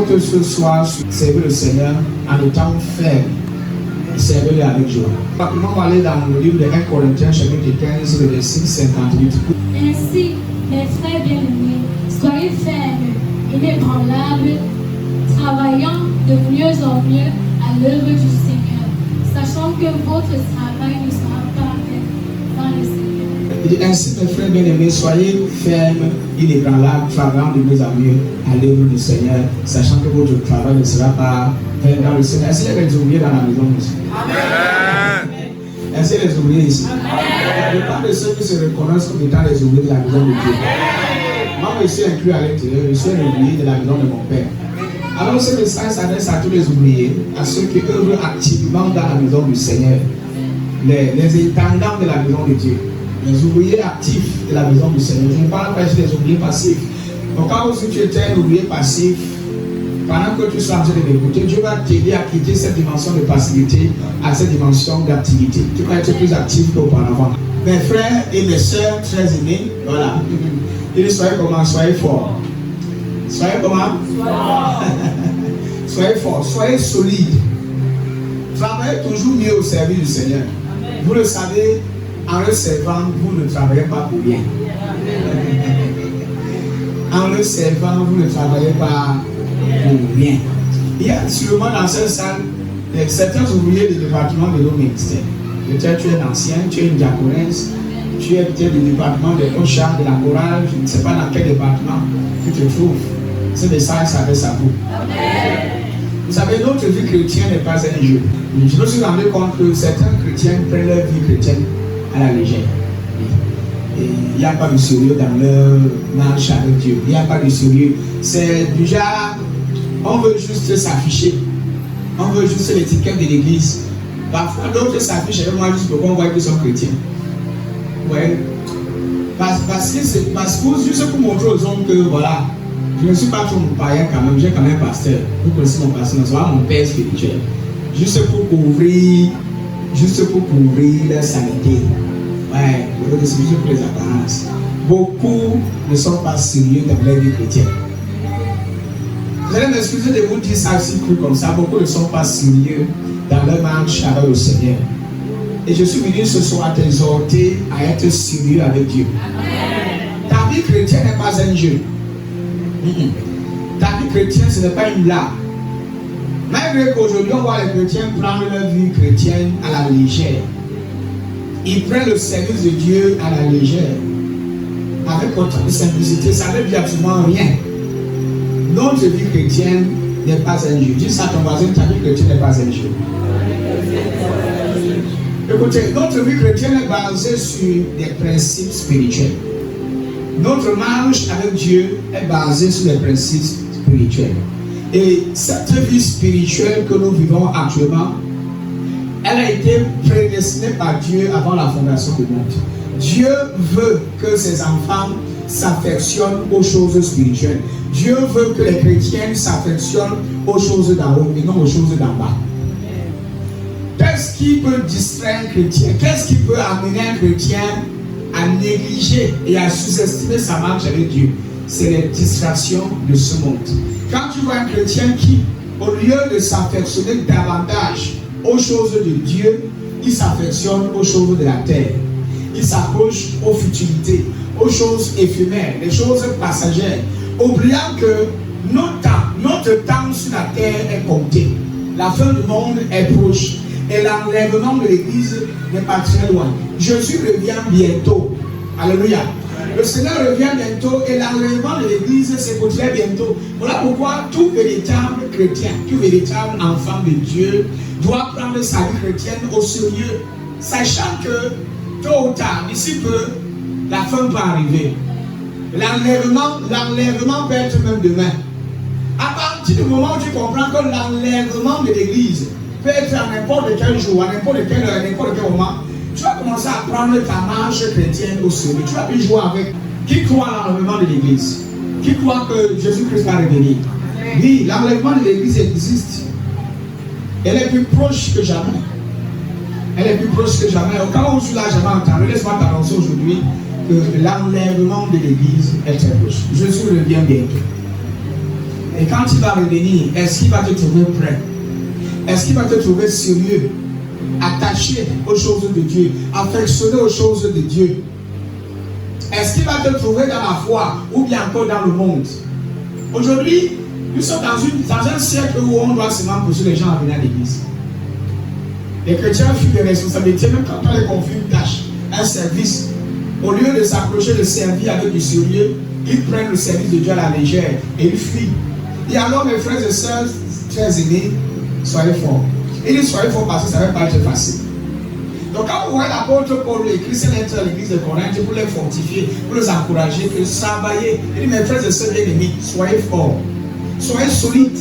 que ce soir, servir le Seigneur en étant ferme. Servez-le avec joie. Rapidement, on va aller dans le livre de 1 Corinthiens, chapitre 15, le verset 58. Ainsi, mes frères bien-aimés, soyez fermes, inébranlables, travaillant de mieux en mieux à l'œuvre du Seigneur, sachant que votre travail ne sera pas vain dans le Seigneur. Il dit ainsi, mes frères bien-aimés, soyez fermes, inébranlables, travaillant de mieux en mieux à l'œuvre du Seigneur, sachant que votre travail ne sera pas vain dans le Seigneur. Est-ce qu'il y a des ouvriers dans la maison aussi? Amen. Est-ce qu'il y a des ouvriers ici? Amen. Je parle de ceux qui se reconnaissent comme étant les ouvriers de la maison de Dieu. Moi, je suis inclus à l'intérieur, je suis un ouvrier de la maison de mon Père. Alors, ce message s'adresse à tous les ouvriers, à ceux qui œuvrent activement dans la maison du Seigneur, les intendants de la maison de Dieu, les ouvriers actifs de la maison du Seigneur. Je ne parle pas des ouvriers passifs. Donc, quand si tu étais un ouvrier passif, pendant que tu sois en train de m'écouter, Dieu va t'aider à quitter cette dimension de passivité à cette dimension d'activité. Tu vas être plus actif qu'auparavant. Mes frères et mes sœurs très aimés, voilà. Il dit soyez comment? Soyez forts. Soyez comment? Soyez forts, soyez solides. Travaillez toujours mieux au service du Seigneur. Amen. Vous le savez, en le servant, vous ne travaillez pas pour rien. En le servant, vous ne travaillez pas pour rien. Il y a sûrement dans cette salle certains ouvriers du département de nos ministères. Peut-être tu es un ancien, tu es une diaconesse, tu es peut-être du département de Ocha, de la chorale, je ne sais pas dans quel département tu te trouves. Ce message s'adresse à vous. Amen. Vous savez, notre vie chrétienne n'est pas un jeu. Je me suis rendu compte que certains chrétiens prennent leur vie chrétienne à la légère. Il n'y a pas de sérieux dans leur marche avec Dieu. Il n'y a pas de sérieux. C'est déjà, on veut juste s'afficher. On veut juste l'étiquette de l'église. Parfois, d'autres s'affichent avec moi juste pour qu'on voit qu'ils sont chrétiens. Ouais. Parce que juste pour montrer aux hommes que voilà, je ne suis pas trop mon païen quand même, j'ai quand même un pasteur. Vous connaissez mon pasteur, c'est mon père spirituel. Juste pour couvrir la sanité. Ouais, c'est juste pour les apparences. Beaucoup ne sont pas sérieux dans leur vie chrétienne. Vous allez m'excuser de vous dire ça aussi cru comme ça. Beaucoup ne sont pas sérieux dans leur marche avec le Seigneur. Et je suis venu ce soir t'exhorter à être sérieux avec Dieu. Amen. Ta vie chrétienne n'est pas un jeu. Ta vie chrétienne, ce n'est pas une blague. Malgré qu'aujourd'hui, on voit les chrétiens prendre leur vie chrétienne à la légère. Ils prennent le service de Dieu à la légère. Avec autant de simplicité, ça ne veut dire absolument rien. Notre vie chrétienne n'est pas un jeu. Dis ça à ton voisin, ta vie chrétienne n'est pas un jeu. Écoutez, notre vie chrétienne est basée sur des principes spirituels. Notre marche avec Dieu est basée sur des principes spirituels. Et cette vie spirituelle que nous vivons actuellement, elle a été prédestinée par Dieu avant la fondation du monde. Dieu veut que ses enfants s'affectionnent aux choses spirituelles. Dieu veut que les chrétiens s'affectionnent aux choses d'en haut et non aux choses d'en bas. Qu'est-ce qui peut distraire un chrétien? Qu'est-ce qui peut amener un chrétien à négliger et à sous-estimer sa marche avec Dieu? C'est les distractions de ce monde. Quand tu vois un chrétien qui, au lieu de s'affectionner davantage aux choses de Dieu, il s'affectionne aux choses de la terre. Il s'approche aux futilités, aux choses éphémères, les choses passagères, oubliant que notre temps sur la terre est compté. La fin du monde est proche et l'enlèvement de l'église n'est pas très loin. Jésus revient bientôt. Alléluia. Le Seigneur revient bientôt et l'enlèvement de l'église c'est pour très bientôt. Voilà pourquoi tout véritable chrétien, tout véritable enfant de Dieu doit prendre sa vie chrétienne au sérieux, sachant que tôt ou tard, d'ici peu, la fin peut arriver. L'enlèvement peut être même demain. À partir du moment où tu comprends que l'enlèvement de l'église peut être à n'importe quel jour, à n'importe quelle heure, à n'importe quel moment, tu vas commencer à prendre ta marche chrétienne au sérieux. Tu vas plus jouer avec. Qui croit à l'enlèvement de l'église? Qui croit que Jésus-Christ va revenir? Oui, l'enlèvement de l'église existe. Elle est plus proche que jamais. Elle est plus proche que jamais. Au cas où tu l'as jamais entendu, laisse-moi t'annoncer aujourd'hui que l'enlèvement de l'église est très proche. Jésus revient bientôt. Et quand il va revenir, est-ce qu'il va te trouver prêt? Est-ce qu'il va te trouver sérieux, attaché aux choses de Dieu, affectionné aux choses de Dieu? Est-ce qu'il va te trouver dans la foi ou bien encore dans le monde? Aujourd'hui, nous sommes dans un siècle où on doit seulement pousser les gens à venir à l'église. Les chrétiens fuient des responsabilités, même quand on les confie une tâche, un service. Au lieu de s'approcher de servir avec du sérieux, ils prennent le service de Dieu à la légère et ils fuient. Et alors, mes frères et sœurs très aimés, soyez forts. Et ils soyez forts parce que ça ne va pas être facile. Donc, quand vous voyez l'apôtre Paul écrit cette lettre à l'église de Corinthe pour les fortifier, pour les encourager, pour les travailler, il dit, mes frères et sœurs bien-aimés, soyez forts. Soyez solides.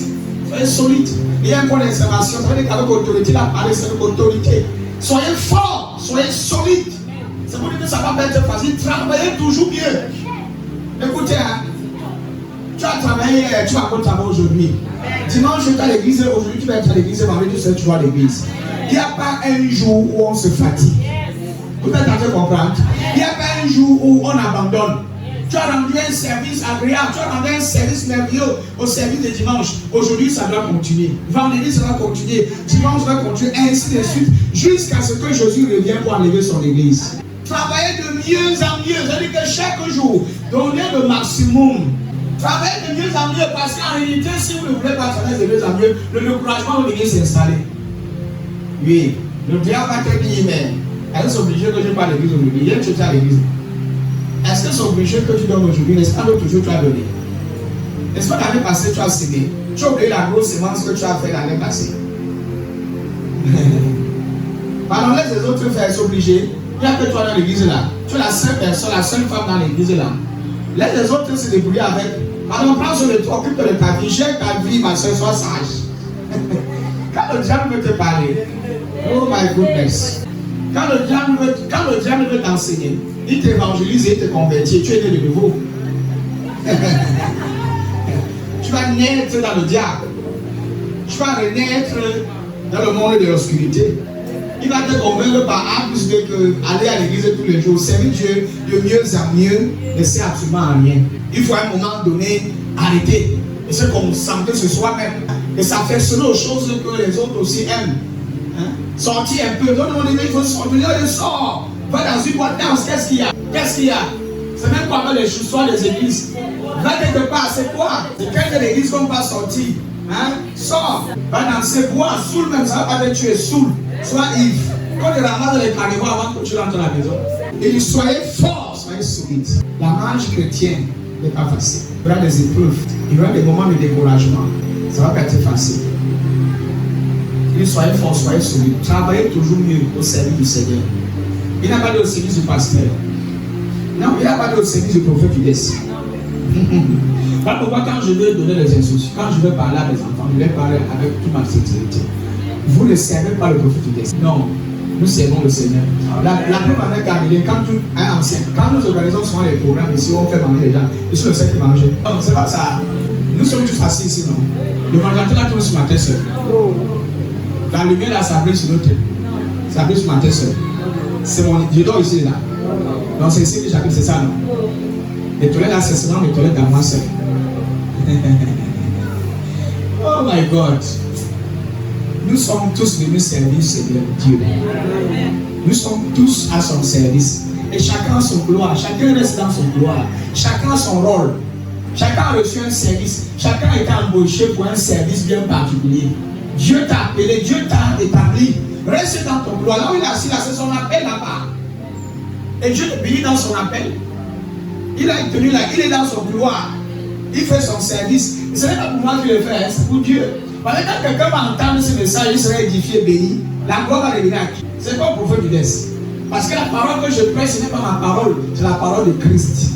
Soyez solides. Il y a encore l'information, ça veut dire qu'avec autorité, la parole, c'est avec autorité. Soyez forts, soyez solides. C'est pour dire que ça va pas être facile. Travaillez toujours mieux. Écoutez, hein, tu as travaillé, tu vas encore travailler aujourd'hui. Dimanche, tu es à l'église, aujourd'hui, tu vas être à l'église, vendredi, tu vas à l'église. Il n'y a pas un jour où on se fatigue. Vous êtes en train de comprendre? Il n'y a pas un jour où on abandonne. Tu as rendu un service agréable, tu as rendu un service merveilleux au service de dimanche. Aujourd'hui, ça doit continuer. Vendredi, ça va continuer. Dimanche, ça va continuer, ainsi de suite, jusqu'à ce que Jésus revienne pour enlever son église. Travaillez de mieux en mieux. C'est-à-dire que chaque jour, donnez le maximum. Travaillez de mieux en mieux, parce qu'en réalité, si vous ne voulez pas travailler de mieux en mieux, le découragement va venir s'installer. Oui, le diable va te dire, mais est-ce obligé que je parle à l'église aujourd'hui? Hier, tu étais à l'église. Est-ce que c'est obligé que tu donnes aujourd'hui? N'est-ce pas l'autre jour tu as donné? Est-ce que l'année passée tu as sémé? Tu as oublié la grosse sémence que tu as fait l'année passée? Pardon, laisse les autres faire, c'est obligé. Il n'y a que toi dans l'église là. Tu es la seule personne, la seule femme dans l'église là. Laisse les autres se débrouiller avec. Pardon, prends sur le toit, occupe de ta vie, gère ta vie, ma soeur, sois sage. Quand le diable veut te parler, oh my goodness. Quand le diable veut t'enseigner, il t'évangélise et te convertit, tu es né de nouveau. Tu vas naître dans le diable. Tu vas renaître dans le monde de l'obscurité. Il va te convaincre par A plus B que aller à l'église tous les jours, servir Dieu de mieux en mieux ne sert absolument à rien. Il faut à un moment donné arrêter et se concentrer sur soi-même et s'affectionner aux choses que les autres aussi aiment. Hein? Sortir un peu, non, il faut sortir, il sort. Va dans une boîte danse, qu'est-ce qu'il y a? Qu'est-ce qu'il y a? C'est même pas mal les choux des églises. Va quelque part, c'est quoi? C'est quelques églises qu'on va sortir. Hein? Sors, va danser, bois, saoul même, ça va pas te tuer, saoul. Sois ivre. Quand tu ramasses les carnivores avant que tu rentres à la maison. Et dit, soyez forts, soyez solides. La marche chrétienne n'est pas facile. Il y aura des épreuves, il y aura des moments de découragement. Ça va pas être facile. Il dit, soyez forts, soyez solides. Travaillez toujours mieux au service du Seigneur. Il n'a pas dit au service du pasteur. Non, il n'a pas dit au service du prophète Judès. Voilà pourquoi quand je vais donner les instructions, quand je vais parler à mes enfants, je vais parler avec toute ma sincérité. Vous ne servez pas le prophète Judès. Non, nous servons le Seigneur. La preuve avec Amélie, quand un ancien, quand nous organisons souvent les programmes ici, on fait manger les gens, ils sont le seul qui mange. Non, c'est pas ça. Nous sommes tous assis ici, non? Le ventilateur là tourne sur ma tête seule. La lumière là, ça brille sur notre tête. Ça brille sur ma tête seule. C'est mon. Je dors ici là. Donc c'est ici que j'habite, c'est ça, non? Les toilettes là, c'est seulement les toilettes à moi seul. Oh my God. Nous sommes tous venus servir Seigneur Dieu. Nous sommes tous à son service. Et chacun a son gloire. Chacun reste dans son gloire. Chacun a son rôle. Chacun a reçu un service. Chacun a été embauché pour un service bien particulier. Dieu t'a appelé. Dieu t'a établi. Reste dans ton gloire. Là où il est assis, là, c'est son appel là-bas. Et Dieu te bénit dans son appel. Il a tenu là. Il est dans son gloire. Il fait son service. Et ce n'est pas pour moi qui le fais, c'est pour Dieu. Parce que quand quelqu'un va entendre ce message, il sera édifié, béni. La gloire va revenir à qui? C'est pas au prophète Judès. Parce que la parole que je prêche, ce n'est pas ma parole, c'est la parole de Christ.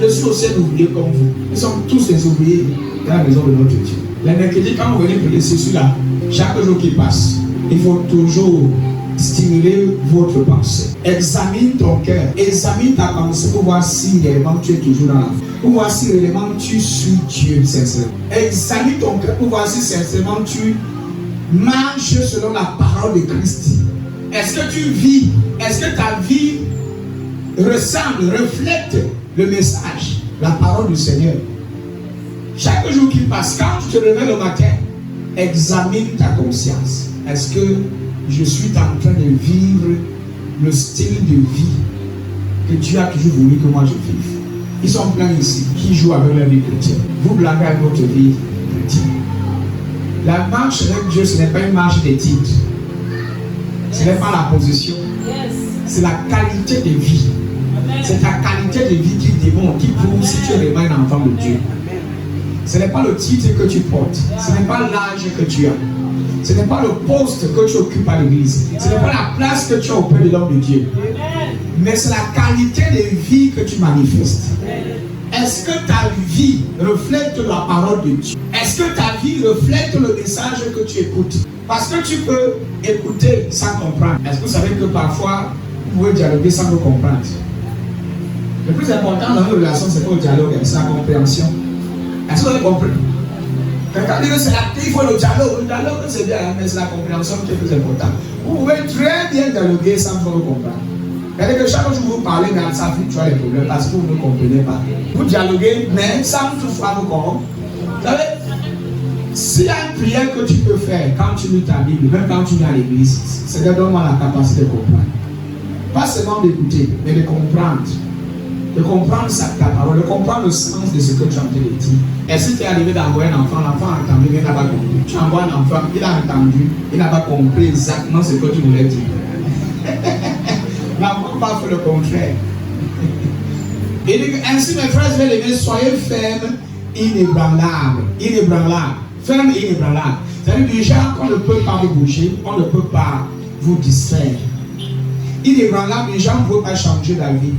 Je suis aussi un ouvrier comme vous. Nous sommes tous des ouvriers dans la maison de notre Dieu. Les mercredis, quand vous venez prier, c'est celui-là. Chaque jour qui passe, il faut toujours stimuler votre pensée. Examine ton cœur, examine ta pensée pour voir si réellement tu es toujours dans la foi. Pour voir si réellement tu suis Dieu sincèrement. Examine ton cœur pour voir si sincèrement tu marches selon la parole de Christ. Est-ce que tu vis, est-ce que ta vie ressemble, reflète le message, la parole du Seigneur? Chaque jour qui passe, quand tu te réveilles le matin, examine ta conscience. Est-ce que je suis en train de vivre le style de vie que Dieu a toujours voulu que moi je vive? Ils sont pleins ici qui jouent avec leur vie chrétienne. Vous blaguez avec votre vie chrétienne. La marche avec Dieu, ce n'est pas une marche des titres. Ce n'est pas la position. C'est la qualité de vie. C'est ta qualité de vie qui démontre, qui prouve si tu es vraiment un enfant de Dieu. Ce n'est pas le titre que tu portes. Ce n'est pas l'âge que tu as. Ce n'est pas le poste que tu occupes à l'église. Ce n'est pas la place que tu as auprès de l'homme de Dieu. Mais c'est la qualité de vie que tu manifestes. Est-ce que ta vie reflète la parole de Dieu? Est-ce que ta vie reflète le message que tu écoutes? Parce que tu peux écouter sans comprendre. Est-ce que vous savez que parfois, vous pouvez dialoguer sans vous comprendre? Le plus important dans nos relations, c'est pas le dialogue, c'est la compréhension. Est-ce que vous avez compris? Quelqu'un dit que c'est il faut le dialogue. Le dialogue, c'est bien, mais c'est la compréhension qui est plus importante. Vous pouvez très bien dialoguer sans vous comprendre. C'est-à-dire que chaque fois que vous parlez, mais ça fait toujours les problèmes parce que vous ne comprenez pas. Vous dialoguez, mais sans toutefois vous comprendre. Vous savez, s'il y a une prière que tu peux faire quand tu lis ta Bible, même quand tu viens à l'église, c'est de donner la capacité de comprendre. Pas seulement d'écouter, mais de comprendre. De comprendre ta parole, de comprendre le sens de ce que tu as entendu dire. Et si tu es arrivé d'envoyer un enfant, l'enfant a entendu, mais il n'a pas compris. Tu envoies un enfant, il a entendu, il n'a pas compris exactement ce que tu voulais dire. L'enfant va faire le contraire. Et dit, ainsi mes frères et mes amis, soyez fermes, inébranlables. Inébranlables. Fermes et inébranlables. C'est-à-dire déjà qu'on ne peut pas vous bouger, on ne peut pas vous distraire. Inébranlables, déjà on ne peut pas changer la vie.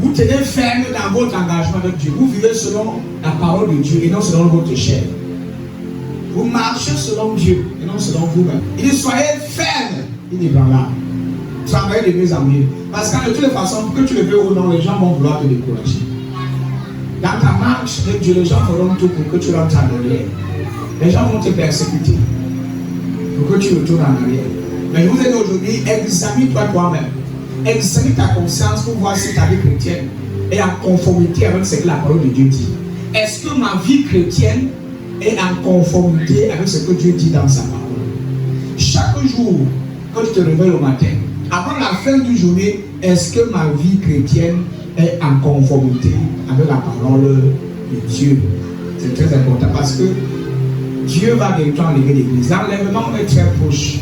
Vous tenez ferme dans votre engagement avec Dieu. Vous vivez selon la parole de Dieu et non selon votre chair. Vous marchez selon Dieu et non selon vous-même. Il dit soyez fermes, inébranlables. Travaillez de mieux en mieux. Parce que de toutes les façons, que tu le veux ou non, les gens vont vouloir te décourager. Dans ta marche avec Dieu, les gens feront tout pour que tu rentres en arrière. Les gens vont te persécuter pour que tu retournes en arrière. Mais je vous ai dit aujourd'hui, examine-toi toi-même. Examine ta conscience pour voir si ta vie chrétienne est en conformité avec ce que la parole de Dieu dit. Est-ce que ma vie chrétienne est en conformité avec ce que Dieu dit dans sa parole? Chaque jour, quand tu te réveilles au matin, avant la fin du journée, est-ce que ma vie chrétienne est en conformité avec la parole de Dieu? C'est très important parce que Dieu va bientôt enlever l'église. L'enlèvement est très proche.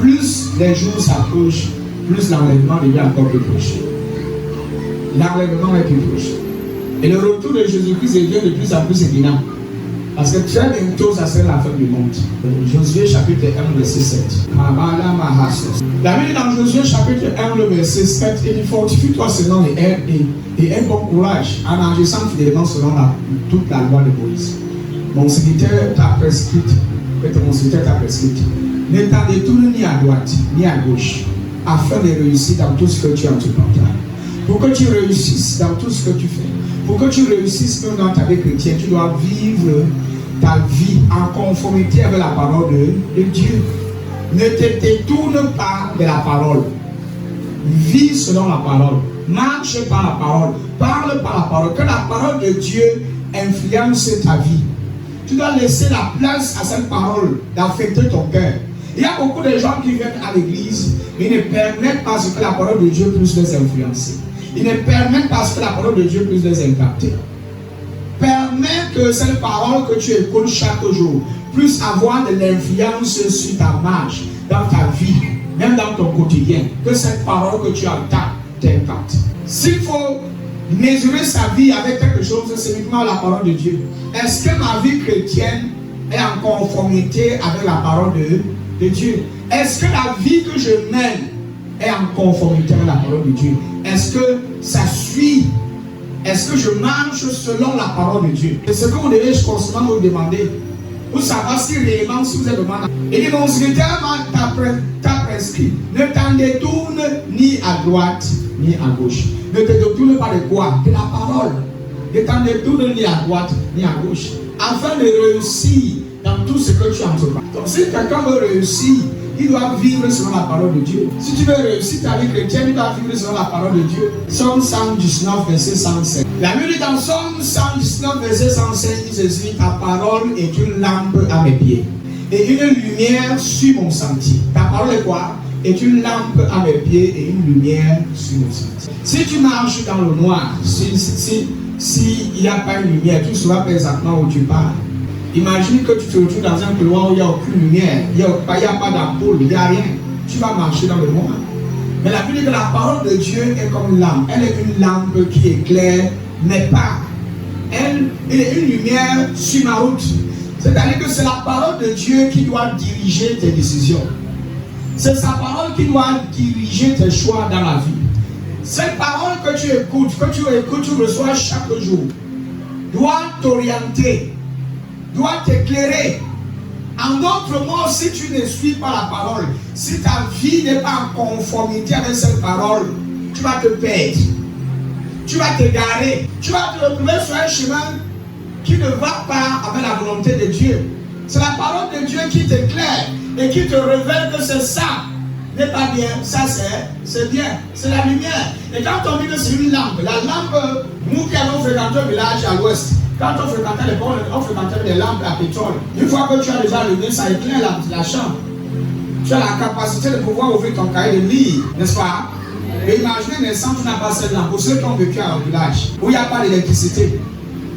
Plus les jours s'approchent, plus l'enlèvement devient encore plus proche. L'enlèvement est plus proche. Et le retour de Jésus-Christ devient de plus en plus évident. Parce que très bientôt, ça sera la fin du monde. Josué chapitre 1, verset 7. La Bible dans Josué chapitre 1, le verset 7, il dit fortifie-toi selon et un bon courage en agissant fidèlement selon toute la loi de Moïse. Mon serviteur t'a prescrit, ne t'en détourne ni à droite ni à gauche, afin de réussir dans tout ce que tu entreprendras. Pour que tu réussisses dans tout ce que tu fais, pour que tu réussisses même dans ta vie chrétienne, tu dois vivre ta vie en conformité avec la parole de Dieu. Ne te détourne pas de la parole. Vis selon la parole. Marche par la parole. Parle par la parole. Que la parole de Dieu influence ta vie. Tu dois laisser la place à cette parole d'affecter ton cœur. Il y a beaucoup de gens qui viennent à l'église, mais ils ne permettent pas que la parole de Dieu puisse les influencer. Ils ne permettent pas que la parole de Dieu puisse les impacter. Permets que cette parole que tu écoutes chaque jour puisse avoir de l'influence sur ta marche, dans ta vie, même dans ton quotidien. Que cette parole que tu entends t'impacte. S'il faut mesurer sa vie avec quelque chose, c'est uniquement la parole de Dieu. Est-ce que ma vie chrétienne est en conformité avec la parole de Dieu? Est-ce que la vie que je mène est en conformité avec la parole de Dieu? Est-ce que ça suit? Est-ce que je marche selon la parole de Dieu? C'est ce que vous devez constamment vous demander. Pour savoir si réellement si vous êtes demandé. Et dit, mon secrétaire t'a prescrit. Ne t'en détourne ni à droite ni à gauche. Ne te détourne pas de quoi? De la parole. Ne t'en détourne ni à droite ni à gauche. Afin de réussir dans tout ce que tu entreprends. Donc si quelqu'un veut réussir il doit vivre selon la parole de Dieu. Si tu veux réussir ta vie chrétienne, il doit vivre selon la parole de Dieu. Somme 119, verset 105. La Bible dit dans Somme 119, verset 105, il se dit, ta parole est une lampe à mes pieds et une lumière sur mon sentier. Ta parole est quoi? Est une lampe à mes pieds et une lumière sur mon sentier. Si tu marches dans le noir, s'il n'y a pas une lumière, tu ne sauras pas exactement où tu pars. Imagine que tu te retrouves dans un couloir où il n'y a aucune lumière, il n'y a pas d'ampoule, il n'y a rien. Tu vas marcher dans le noir. Mais la Bible dit que la parole de Dieu est comme une lampe. Elle est une lampe qui éclaire mes pas. Elle est une lumière sur ma route. C'est-à-dire que c'est la parole de Dieu qui doit diriger tes décisions. C'est sa parole qui doit diriger tes choix dans la vie. Cette parole que tu écoutes, tu reçois chaque jour, doit t'orienter, doit t'éclairer. En d'autres mots, si tu ne suis pas la parole, si ta vie n'est pas en conformité avec cette parole, tu vas te perdre, tu vas t'égarer, tu vas te retrouver sur un chemin qui ne va pas avec la volonté de Dieu. C'est la parole de Dieu qui t'éclaire et qui te révèle que c'est ça n'est pas bien, ça c'est bien, c'est la lumière. Et quand on dit que c'est une lampe, la lampe, nous qui avons fréquenté le village à l'ouest, quand on fréquentait les bornes, on fréquentait des lampes à pétrole. Une fois que tu as déjà allumé, ça éclaire la chambre. Tu as la capacité de pouvoir ouvrir ton cahier de lire, n'est-ce pas? Et imaginez l'instant où tu n'as pas cette lampe. Pour ceux qui ont vécu à un village où il n'y a pas d'électricité,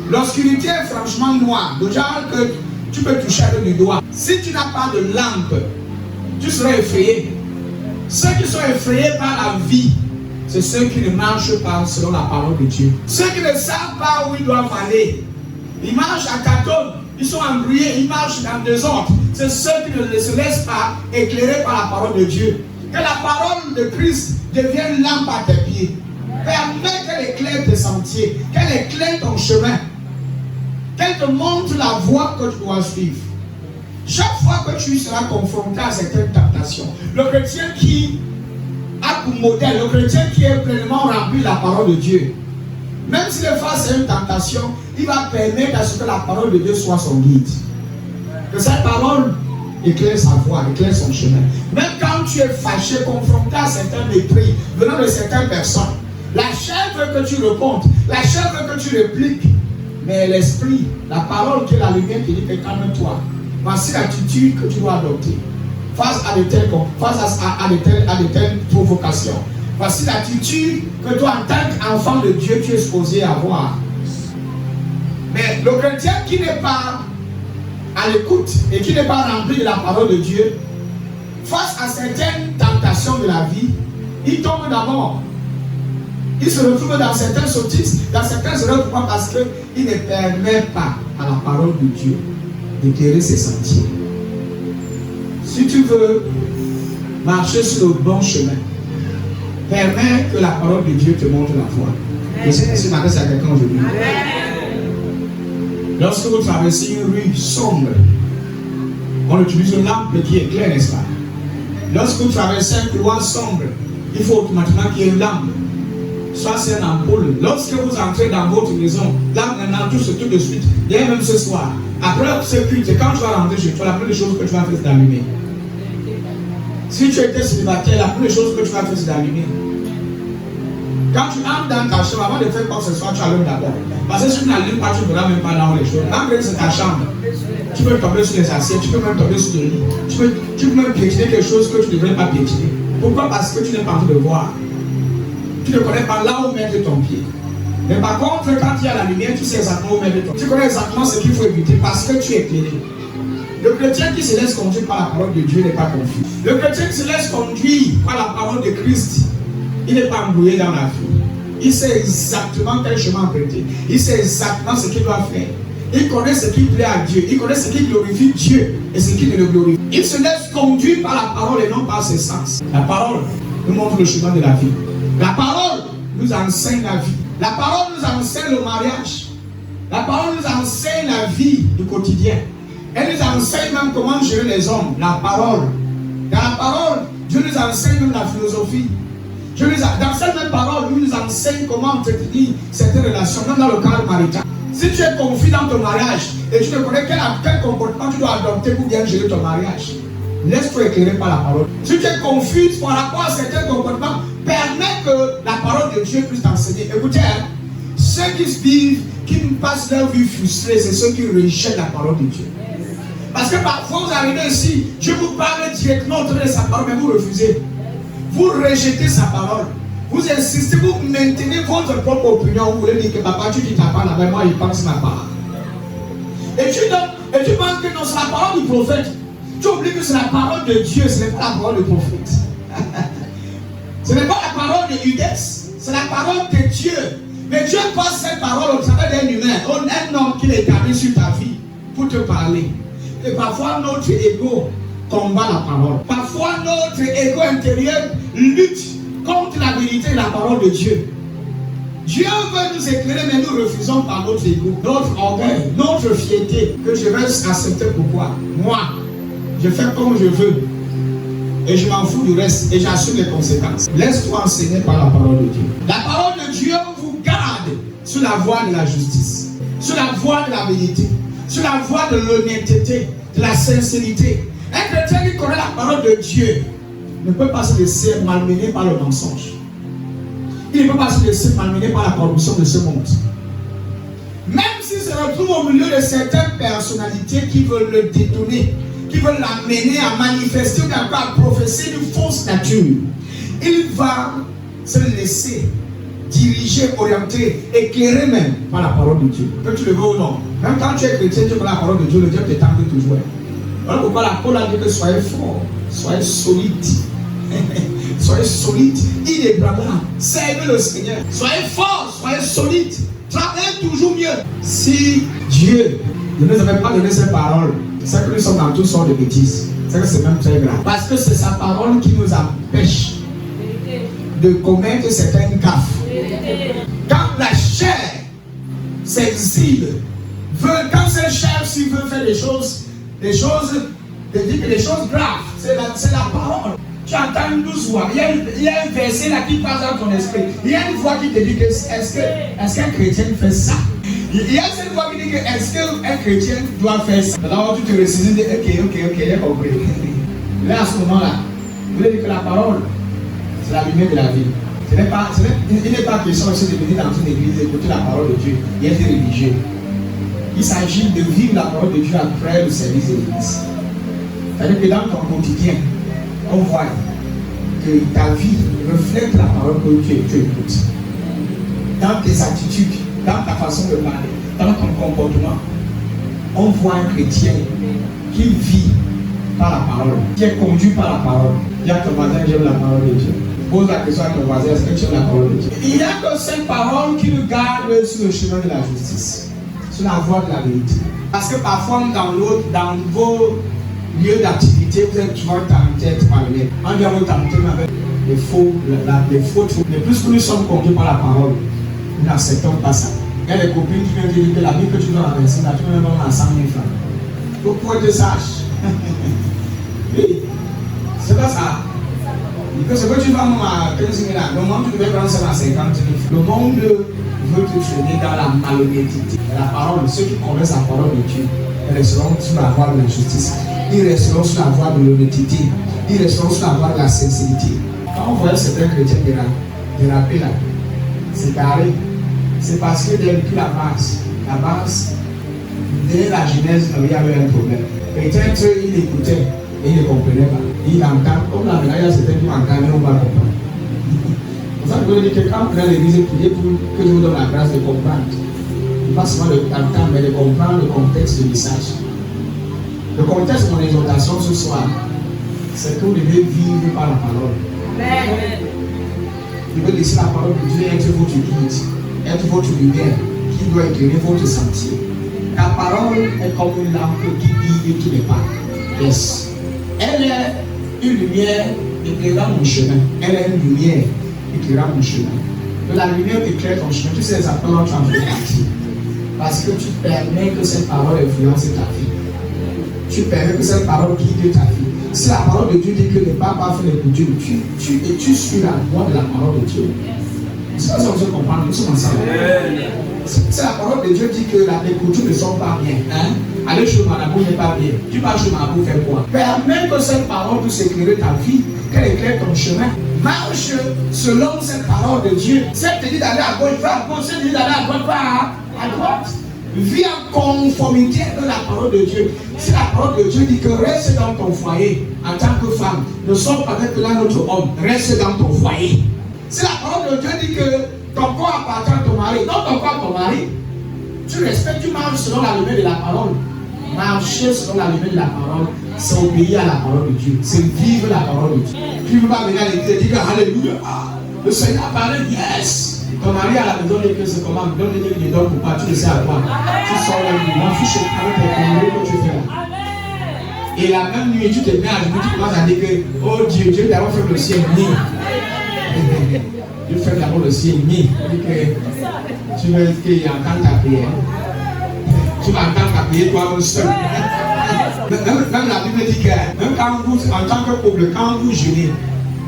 l'obscurité est franchement noire, de genre que tu peux toucher avec du doigt. Si tu n'as pas de lampe, tu seras effrayé. Ceux qui sont effrayés par la vie, c'est ceux qui ne marchent pas selon la parole de Dieu. Ceux qui ne savent pas où ils doivent aller. Ils marchent à tâtons, ils sont embrouillés, ils marchent dans le désordre. C'est ceux qui ne se laissent pas éclairer par la parole de Dieu. Que la parole de Christ devienne lampe à tes pieds. Permets qu'elle éclaire tes sentiers, qu'elle éclaire ton chemin, qu'elle te montre la voie que tu dois suivre. Chaque fois que tu seras confronté à certaines tentations, le chrétien qui a pour modèle, le chrétien qui est pleinement rempli de la parole de Dieu, même s'il est face à une tentation, il va permettre à ce que la parole de Dieu soit son guide. Que cette parole éclaire sa voie, éclaire son chemin. Même quand tu es fâché, confronté à certains mépris venant de certaines personnes, la chair veut que tu répondes, la chair veut que tu répliques, mais l'esprit, la parole qui est la lumière qui dit que calme-toi. Voici l'attitude que tu dois adopter face à de telles provocations. Voici l'attitude que toi, en tant qu'enfant de Dieu, tu es supposé avoir. Mais le chrétien qui n'est pas à l'écoute et qui n'est pas rempli de la parole de Dieu, face à certaines tentations de la vie, il tombe d'abord. Il se retrouve dans certaines sottises, dans certains erreurs. Pourquoi? Parce qu'il ne permet pas à la parole de Dieu d'éclairer ses sentiers. Si tu veux marcher sur le bon chemin, permets que la parole de Dieu te montre la voie. Et c'est ce que je m'adresse à quelqu'un aujourd'hui. Lorsque vous traversez une rue sombre, on utilise une lampe qui est claire, n'est-ce pas? Lorsque vous traversez un couloir sombre, il faut automatiquement qu'il y ait une lampe. Soit c'est une ampoule. Lorsque vous entrez dans votre maison, là maintenant tout de suite, et même ce soir, après ce culte, quand tu vas rentrer chez toi, la première chose que tu vas faire c'est d'allumer. Si tu étais célibataire, la première chose que tu vas faire c'est d'allumer. Quand tu entres dans ta chambre, avant de faire quoi que ce soit, tu allumes d'abord. Parce que si tu n'allumes pas, tu ne verras même pas là où les choses. Malgré que c'est ta chambre, tu peux tomber sur les assiettes, tu peux même tomber sur le lit. Tu peux même piétiner quelque chose que tu ne devrais pas piétiner. Pourquoi? Parce que tu n'es pas en train de voir. Tu ne connais pas là où mettre ton pied. Mais par contre, quand il y a la lumière, tu sais exactement où mettre ton pied. Tu connais exactement ce qu'il faut éviter parce que tu es éclairé. Le chrétien qui se laisse conduire par la parole de Dieu n'est pas confus. Le chrétien qui se laisse conduire par la parole de Christ, il n'est pas embrouillé dans la vie. Il sait exactement quel chemin emprunter. Il sait exactement ce qu'il doit faire. Il connaît ce qui plaît à Dieu. Il connaît ce qui glorifie Dieu et ce qui ne le glorifie. Il se laisse conduire par la parole et non par ses sens. La parole nous montre le chemin de la vie. La parole nous enseigne la vie. La parole nous enseigne le mariage. La parole nous enseigne la vie du quotidien. Elle nous enseigne même comment gérer les hommes. La parole. Dans la parole, Dieu nous enseigne même la philosophie. Dans cette même parole, Dieu nous enseigne comment entretenir certaines relations, même dans le cadre marital. Si tu es confus dans ton mariage et tu ne connais quel comportement tu dois adopter pour bien gérer ton mariage, Laisse-toi éclairer par la parole. Si tu es confus par rapport à certains comportements, permets que la parole de Dieu puisse t'enseigner. Écoutez, hein, ceux qui vivent, qui passent leur vie frustrée, c'est ceux qui rejettent la parole de Dieu. Parce que parfois vous arrivez ici, Dieu vous parle directement au travers de sa parole, mais vous refusez. Vous rejetez sa parole. Vous insistez, vous maintenez votre propre opinion. Vous voulez dire que papa, tu dis ta parole, mais moi, il pense ma parole. Et tu penses que non, c'est la parole du prophète. Tu oublies que c'est la parole de Dieu, ce n'est pas la parole du prophète. Ce n'est pas la parole de Judas, c'est la parole de Dieu. Mais Dieu passe cette parole au travers d'un humain, un homme qui est établi sur ta vie pour te parler. Et parfois notre ego combat la parole. Parfois notre ego intérieur lutte contre la vérité et la parole de Dieu. Dieu veut nous éclairer, mais nous refusons par notre ego, notre orgueil, notre fierté, que je vais accepter pourquoi. Moi, je fais comme je veux. Et je m'en fous du reste. Et j'assume les conséquences. Laisse-toi enseigner par la parole de Dieu. La parole de Dieu vous garde sur la voie de la justice, sur la voie de la vérité, sur la voie de l'honnêteté, de la sincérité. Un chrétien qui connaît la parole de Dieu ne peut pas se laisser malmener par le mensonge. Il ne peut pas se laisser malmener par la corruption de ce monde. Même s'il se retrouve au milieu de certaines personnalités qui veulent le détourner, qui veulent l'amener à manifester ou à professer une fausse nature, il va se laisser diriger, orienter, éclairer même par la parole de Dieu. Que tu le veux ou non. Même quand tu es chrétien, tu veux la parole de Dieu, le Dieu te tente toujours. Voilà pourquoi la Paul a dit que soyez fort, soyez solide. Soyez solide, inébranlable, servez le Seigneur. Soyez fort, soyez solide, travaillez toujours mieux. Si Dieu ne nous avait pas donné cette parole, c'est que nous sommes dans toutes sortes de bêtises. C'est que c'est même très grave. Parce que c'est sa parole qui nous empêche de commettre certaines gaffes. Quand la chair s'exhibe, quand cette chair s'y veut faire des choses graves, c'est la parole. Tu entends une douce voix. Il y a un verset là qui passe dans ton esprit. Il y a une voix qui te dit que est-ce qu'un chrétien fait ça? Il y a cette voix qui dit que est-ce qu'un chrétien doit faire ça? Alors tu te ressaisis, ok, j'ai compris. Là à ce moment-là, vous voulez dire que la parole, c'est la lumière de la vie. Il n'est pas question aussi de venir dans une église et écouter la parole de Dieu et être religieux. Il s'agit de vivre la parole de Dieu après le service de l'église. C'est-à-dire que dans ton quotidien, on voit que ta vie reflète la parole que tu écoutes. Dans tes attitudes, dans ta façon de parler, dans ton comportement, on voit un chrétien qui vit par la parole, qui est conduit par la parole. Dis à ton voisin, j'aime la parole de Dieu. Pose la question à ton voisin, est-ce que tu aimes la parole de Dieu? Il n'y a que cette parole qui nous garde sur le chemin de la justice, sur la voie de la vérité. Parce que parfois, dans vos lieu d'activité, vous êtes souvent tenté d'être malhonnête. On vient vous tenter avec les fautes. Mais plus que nous sommes conduits par la parole, nous n'acceptons pas ça. Il y a des copines qui viennent dire que la vie que tu dois avancer, là, tu dois même à 100 000 francs. Donc, pour être sage. Oui, c'est pas ça. Parce que tu vas à 15 000 ans, le monde, tu devais prendre ça à 50 000 francs. Le monde veut te traîner dans la malhonnêteté. La parole, ceux qui connaissent la parole de Dieu, ils resteront sur la voie de la justice. Ils resteront sur la voie de l'honnêteté. Ils resteront sur la voie de la sincérité. Quand on voit certains chrétiens déraper là, c'est carré. C'est parce que depuis la base, dès la Genèse, il y avait un problème. Peut-être il écoutait et il ne comprenait pas. Il entend, comme la médaille, il y a certains qui entendent, mais on va comprendre. C'est pour ça que je dis que quand vous allez l'église, priez pour que je vous donne la grâce de comprendre. Pas seulement d'entendre, mais de comprendre le contexte du message. Le contexte de mon exhortation ce soir, c'est que vous devez vivre par la parole. Amen. Vous devez laisser la parole de Dieu être votre guide, être votre lumière, qui doit éclairer votre sentier. La parole est comme une lampe qui guide tous les pas. Yes. Elle est une lumière éclairant mon chemin. Elle est une lumière éclairant mon chemin. Que la lumière éclaire ton chemin. Tu sais les appels dont tu en fais partie. Parce que tu permets que cette parole influence ta vie. Tu permets que cette parole guide ta vie. Si la parole de Dieu dit que ne pas faire les coutumes, tu suis la voie de la parole de Dieu. C'est pas ça que vous comprenez, nous sommes ensemble. C'est la parole de Dieu dit que les coutumes ne sont pas bien. Hein? Aller chez Marabout n'est pas bien. Tu vas chez Marabout faire quoi? Permets que cette parole puisse éclairer ta vie, qu'elle éclaire ton chemin. Marche selon cette parole de Dieu. Si elle te dit d'aller à gauche, va à gauche. Si elle te dit d'aller à droite, va à droite. Vis en conformité avec la parole de Dieu. Si la parole de Dieu dit que reste dans ton foyer en tant que femme, ne sors pas avec l'un autre homme, reste dans ton foyer. Si la parole de Dieu dit que ton corps appartient à ton mari, non ton corps à ton mari, tu respectes, tu marches selon la lumière de la parole. Marcher selon la lumière de la parole, c'est obéir à la parole de Dieu, c'est vivre la parole de Dieu. Tu ne peux pas venir à l'église et dire Alléluia, le Seigneur a parlé, yes. Ton mari à la maison dit que c'est comment, donne-lui des dons pour pas, tu le sais à quoi. Tu sors là, m'en fiche avec tes conneries que tu fais là. Et la même nuit, tu te mets à genoux, tu commences à dire que, oh Dieu, Dieu d'abord fait le ciel ni. Dieu fait d'abord le ciel ni. Tu veux qu'il entende ta prière. Tu vas entendre ta prière toi-même seul. Même la Bible dit que, même quand vous, en tant que couple, quand vous jeûnez,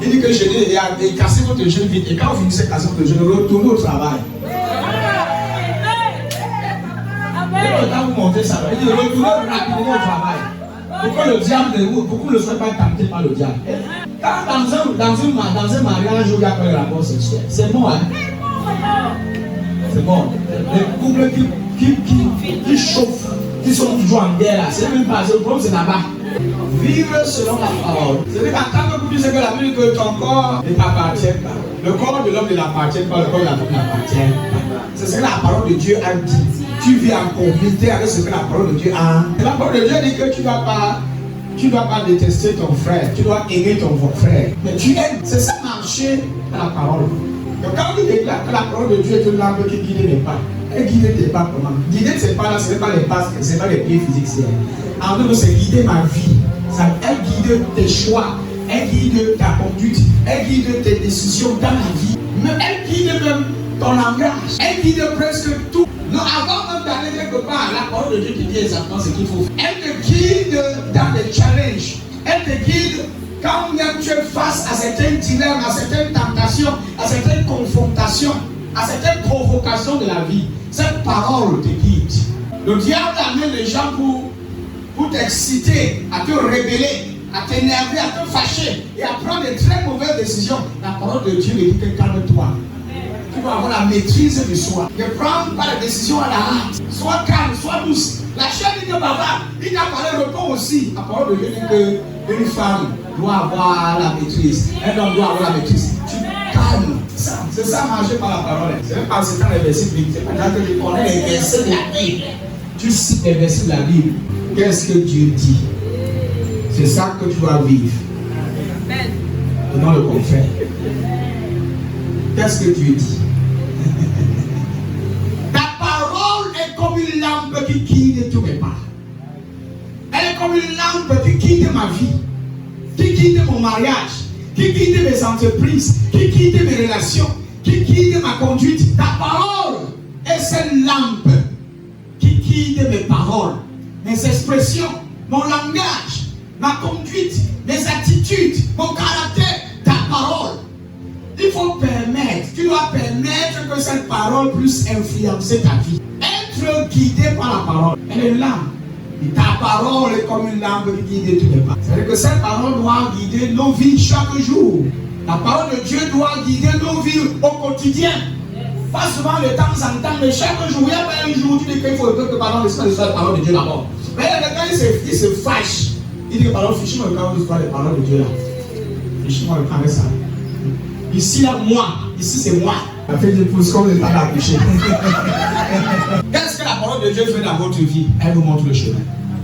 il dit que jeûnez et cassez votre jeûne vite. Et quand vous finissez de casser votre jeûne, retournez au travail. Et quand vous montez ça, il dit retournez rapidement au travail. Pourquoi le diable ne vous ne soyez pas tenté par le diable? Quand dans un mariage où il y a pas de rapport sexuel, c'est bon, hein? C'est bon. Les couples qui chauffent, qui sont toujours en guerre là, c'est même pas le problème, c'est là-bas. Vivre selon la parole. C'est-à-dire qu'en tant que vous dites que la Bible que ton corps ne t'appartient pas. Le corps de l'homme ne l'appartient pas, le corps de la femme n'appartient pas. C'est ce que la parole de Dieu a dit. Tu vis en conformité avec ce que la parole de Dieu a. Et la parole de Dieu dit que tu ne dois pas détester ton frère, tu dois aimer ton frère. Mais tu aimes, c'est ça marcher à la parole. Donc quand tu déclares que la parole de Dieu est une lampe qui guide mes pas, elle guide tes pas comment? Guider tes pas là, ce n'est pas les pas, ce n'est pas les pieds physiques. En tout cas, c'est guider ma vie. Elle guide tes choix, elle guide ta conduite, elle guide tes décisions dans la vie. Mais elle guide même ton langage, elle guide presque tout. Non, avant même d'aller quelque part, la parole de Dieu te dit exactement ce qu'il faut. Elle te guide dans les challenges. Elle te guide quand même tu es face à certains dilemmes, à certaines tentations, à certaines confrontations, à certaines provocations de la vie. Cette parole te guide. Le diable amène les gens pour t'exciter, à te rébeller, à t'énerver, à te fâcher et à prendre de très mauvaises décisions. La parole de Dieu dit que calme-toi. Tu dois avoir la maîtrise de soi. Ne prends pas la décision à la hâte. Sois calme, sois douce. La chaîne dit que papa, il t'a parlé repos aussi. La parole de Dieu dit qu'une femme doit avoir la maîtrise. Un homme doit avoir la maîtrise. Tu calmes. C'est ça marcher par la parole. C'est même pas citant les versets bibliques. C'est pas que tu connais les versets de la Bible. Tu cites les versets de la Bible. Qu'est-ce que Dieu dit? C'est ça que tu dois vivre. Dans le confère. Qu'est-ce que Dieu dit? Ta parole est comme une lampe qui guide tous mes pas. Elle est comme une lampe qui guide ma vie, qui guide mon mariage, qui guide mes entreprises, qui guide mes relations, qui guide ma conduite. Ta parole est cette lampe qui guide mes paroles, mes expressions, mon langage, ma conduite, mes attitudes, mon caractère. Ta parole. Il faut permettre, tu dois permettre que cette parole puisse influencer ta vie. Être guidé par la parole. Elle est là. Et ta parole est comme une lampe qui guide tous les pas. C'est-à-dire que cette parole doit guider nos vies chaque jour. La parole de Dieu doit guider nos vies au quotidien. Pas souvent de temps en temps, mais chaque jour. Il n'y a pas un jour où tu dis qu'il faut que pardon, la parole de Dieu d'abord. Mais quand il se fâche, il dit que pardon, fichez-moi le camp de la parole de Dieu là. Fichez-moi le camp avec ça. Ici, là, moi. Ici, c'est moi. La fête de pouce, comme vous n'êtes pas là coucher. Qu'est-ce que la parole de Dieu fait dans votre vie? Elle vous montre le chemin.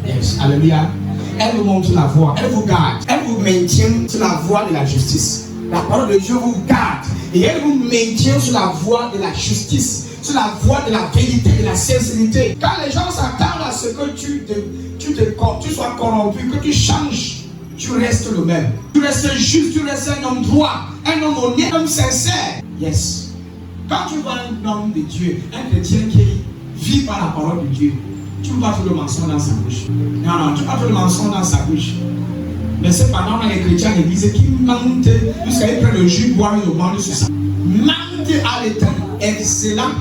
Yes. Alléluia. Elle vous montre la voie. Elle vous garde. Elle vous maintient sur la voie de la justice. La parole de Dieu vous garde. Et elle vous maintient sur la voie de la justice. Sur la voie de la vérité, de la sincérité. Quand les gens s'attendent à ce que tu sois corrompu, que tu changes, tu restes le même. Tu restes juste, tu restes un homme droit, un homme honnête, un homme sincère. Yes. Quand tu vois un homme de Dieu, un chrétien qui vit par la parole de Dieu, tu ne peux pas faire le mensonge dans sa bouche. Non, tu ne peux pas faire le mensonge dans sa bouche. Mais cependant, on a les chrétiens de l'église qui mentent jusqu'à ils prennent le jus, boire et le mandent sur ça. mentent à l'état excellent.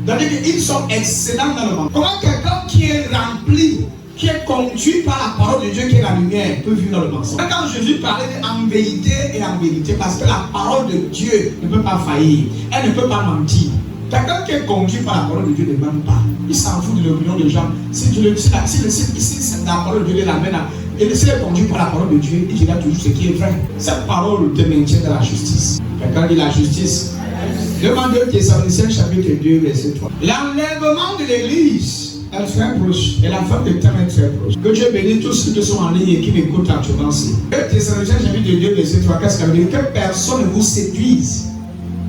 C'est-à-dire qu'ils sont excellents dans le monde. Comment quelqu'un qui est rempli, qui est conduit par la parole de Dieu, qui est la lumière, peut vivre dans le mensonge? Quand Jésus parlait en vérité et en vérité, parce que la parole de Dieu ne peut pas faillir, elle ne peut pas mentir. Quelqu'un qui est conduit par la parole de Dieu ne ment pas. Il s'en fout de l'opinion des gens. Si la parole de Dieu l'amène à. Et s'il est conduit par la parole de Dieu, il dira toujours ce qui est vrai. Cette parole te maintient dans la justice. Quelqu'un dit la justice. Demande 2 Thessaloniciens chapitre 2, verset 3. L'enlèvement de l'église est très proche. Et la fin de temps est très proche. Que Dieu bénisse tous ceux qui sont en ligne et qui m'écoutent actuellement. 2 Thessaloniciens chapitre 2, verset 3. Qu'est-ce qu'elle veut dire? Que personne ne vous séduise.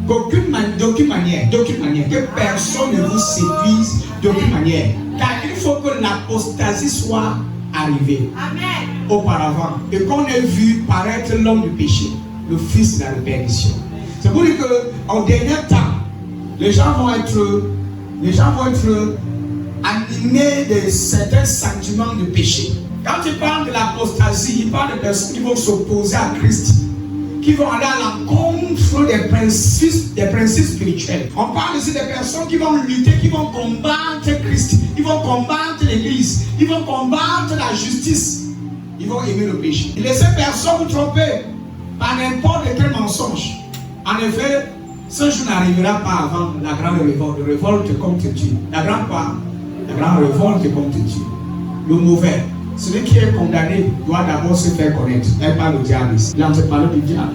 D'aucune manière, que personne ne vous séduise d'aucune manière. Car il faut que l'apostasie soit arrivée. Amen. Auparavant. Et qu'on ait vu paraître l'homme du péché, le fils de la perdition. C'est pour dire qu'en dernier temps, les gens vont être animés de certains sentiments de péché. Quand il parle de l'apostasie, il parle de personnes qui vont s'opposer à Christ, qui vont aller à l'encontre des principes spirituels. On parle aussi des personnes qui vont lutter, qui vont combattre Christ, ils vont combattre l'Église, ils vont combattre la justice, ils vont aimer le péché. Laissez personne vous tromper par n'importe quel mensonge. En effet, ce jour n'arrivera pas avant la grande révolte contre Dieu. La grande révolte contre Dieu. Le mauvais. Celui qui est condamné doit d'abord se faire connaître. Elle parle au diable ici. Il est en train de parler du diable.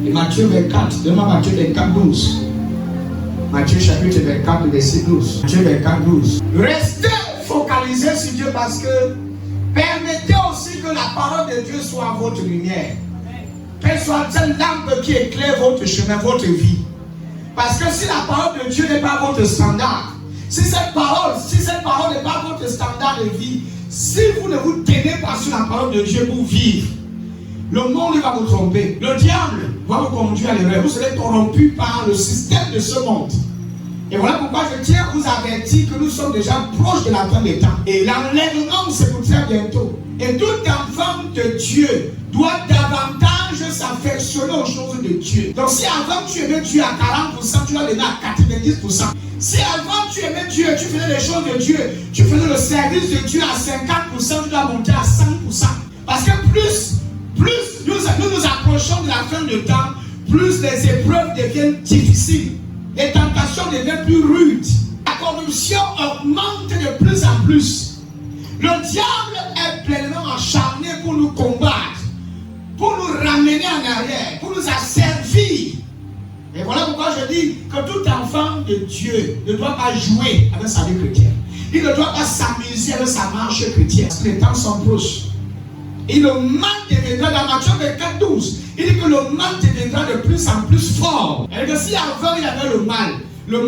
Et Matthieu 24, demande Matthieu 24, 12. Matthieu chapitre 24, verset 12. Matthieu 24, 12. Restez focalisés sur Dieu parce que permettez aussi que la parole de Dieu soit votre lumière. Qu'elle soit une lampe qui éclaire votre chemin, votre vie. Parce que si la parole de Dieu n'est pas votre standard, si cette parole n'est pas votre standard de vie, si vous ne vous tenez pas sur la parole de Dieu pour vivre, le monde va vous tromper. Le diable va vous conduire à l'erreur. Vous serez corrompu par le système de ce monde. Et voilà pourquoi je tiens à vous avertir que nous sommes déjà proches de la fin des temps. Et l'enlèvement, c'est pour très bientôt. Et tout enfant de Dieu doit davantage s'affectionner aux choses de Dieu. Donc si avant tu aimais Dieu à 40%, tu dois donner à 90%. Si avant tu aimais Dieu, tu faisais les choses de Dieu, tu faisais le service de Dieu à 50%, tu dois monter à 100%. Parce que plus nous approchons de la fin du temps, plus les épreuves deviennent difficiles. Les tentations deviennent plus rudes. La corruption augmente de plus en plus. Le diable est pleinement acharné pour nous combattre, pour nous ramener en arrière, pour nous asservir. Et voilà pourquoi je dis que tout enfant de Dieu ne doit pas jouer avec sa vie chrétienne. Il ne doit pas s'amuser avec sa marche chrétienne. Parce que les temps sont proches. Et le mal deviendra, dans Matthieu 24, 12, il dit que le mal deviendra de plus en plus fort. Et que si avant il y avait le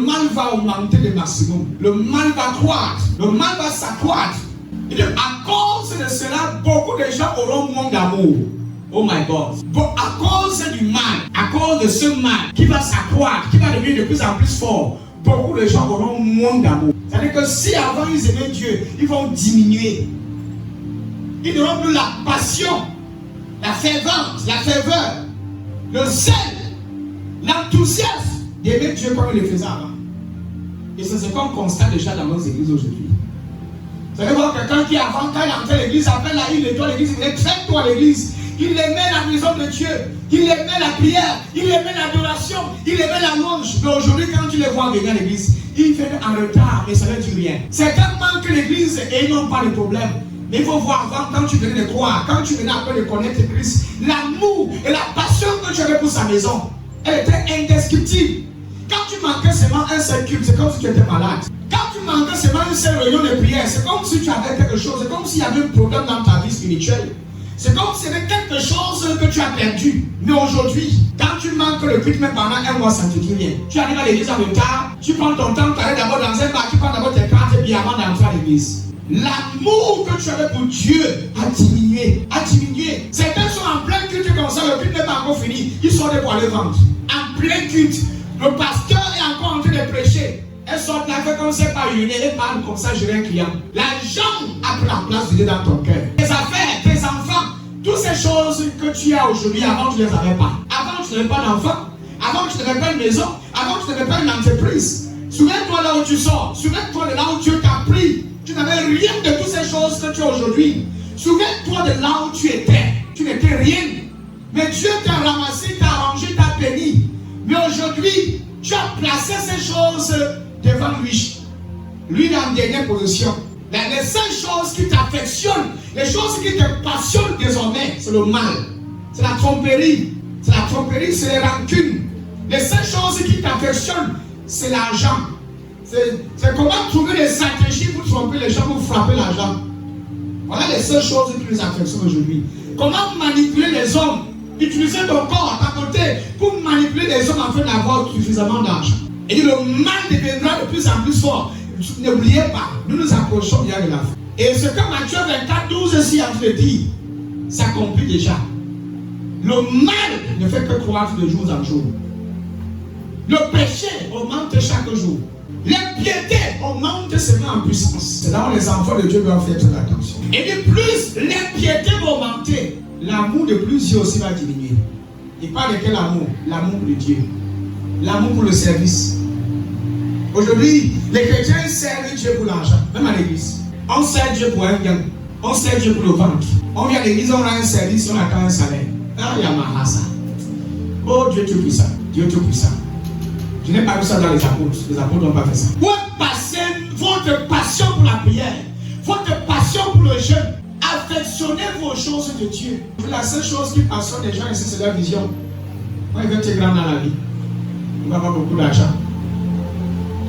mal va augmenter le maximum. Le mal va croître. Le mal va s'accroître. Et à cause de cela, beaucoup de gens auront moins d'amour. Oh my God. Bon, à cause du mal, à cause de ce mal qui va s'accroître, qui va devenir de plus en plus fort, beaucoup de gens auront moins d'amour. C'est-à-dire que si avant ils aimaient Dieu, ils vont diminuer. Ils n'auront plus la passion, la ferveur, le zèle, l'enthousiasme d'aimer Dieu comme ils le faisaient avant. Et c'est ce qu'on constate déjà dans nos églises aujourd'hui. Vous allez voir quelqu'un qui avant, quand il entrait à l'église, après là, il nettoie l'église, il est très tôt à l'église. Il aimait la maison de Dieu, il aimait la prière, il aimait l'adoration, il aimait la louange. Mais aujourd'hui, quand tu les vois venir à l'église, ils viennent en retard et ça ne dit rien. C'est tellement que l'église et ils n'ont pas de problème. Mais il faut voir avant, quand tu venais de croire, quand tu venais après de connaître Christ, l'amour et la passion que tu avais pour sa maison, elle était indescriptible. Quand tu manquais seulement un seul culte, c'est comme si tu étais malade. Quand tu manquais seulement une seule réunion de prière, c'est comme si tu avais quelque chose, c'est comme s'il y avait un problème dans ta vie spirituelle. C'est comme si c'était quelque chose que tu as perdu. Mais aujourd'hui, quand tu manques le culte, même pendant un mois, ça ne te dit rien. Tu arrives à l'église en retard, tu prends ton temps, tu arrives d'abord dans un bar, tu prends d'abord tes cartes et puis avant d'entrer à l'église. L'amour que tu avais pour Dieu a diminué. Certains sont en plein culte comme ça, le culte n'est pas encore fini. Ils sont pour aller vendre. En plein culte, le pasteur est encore en train de prêcher. Elle sort là, fait comme ça, pas une, elle parle comme ça, j'ai un client. L'argent a pris la place de Dieu dans ton cœur. Tes affaires, tes enfants, toutes ces choses que tu as aujourd'hui, avant tu ne les avais pas. Avant tu n'avais pas d'enfants. Avant, tu n'avais pas une maison. Avant, tu n'avais pas une entreprise. Souviens-toi là où tu sors. Souviens-toi de là où Dieu t'a pris. Tu n'avais rien de toutes ces choses que tu as aujourd'hui. Souviens-toi de là où tu étais. Tu n'étais rien. Mais Dieu t'a ramassé, t'a arrangé, t'a béni. Mais aujourd'hui, tu as placé ces choses devant lui. Lui est en dernière position. Les seules choses qui t'affectionnent, les choses qui te passionnent désormais, c'est le mal. C'est la tromperie. C'est la tromperie, c'est les rancunes. Les seules choses qui t'affectionnent, c'est l'argent. C'est comment trouver des stratégies pour tromper les gens, pour frapper l'argent. Voilà les seules choses qui nous affectionnent aujourd'hui. Comment manipuler les hommes, utiliser ton corps à ta côté pour manipuler les hommes afin d'avoir suffisamment d'argent. Et le mal deviendra de plus en plus fort. N'oubliez pas, nous nous approchons bien de la fin. Et ce que Matthieu 24, 12 ici a fait dire, s'accomplit déjà. Le mal ne fait que croître de jour en jour. Le péché augmente chaque jour. L'impiété augmente seulement en puissance. C'est là où les enfants de Dieu doivent faire très attention. Et de plus, l'impiété va augmenter. L'amour de plusieurs aussi va diminuer. Il parle de quel amour? L'amour de Dieu. L'amour pour le service. Aujourd'hui, les chrétiens servent Dieu pour l'argent, même à l'église. On sert Dieu pour un gain. On sert Dieu pour le ventre. On vient à l'église, on a un service, on attend un salaire. Ah, il y a Mahasa. Oh, Dieu tout puissant. Dieu tout puissant. Je n'ai pas vu ça dans les apôtres. Les apôtres n'ont pas fait ça. Votre passion pour la prière, votre passion pour le jeûne, affectionnez vos choses de Dieu. La seule chose qui passionne les gens ici, c'est leur vision. Moi, il veut être grand dans la vie. Il va avoir beaucoup d'argent.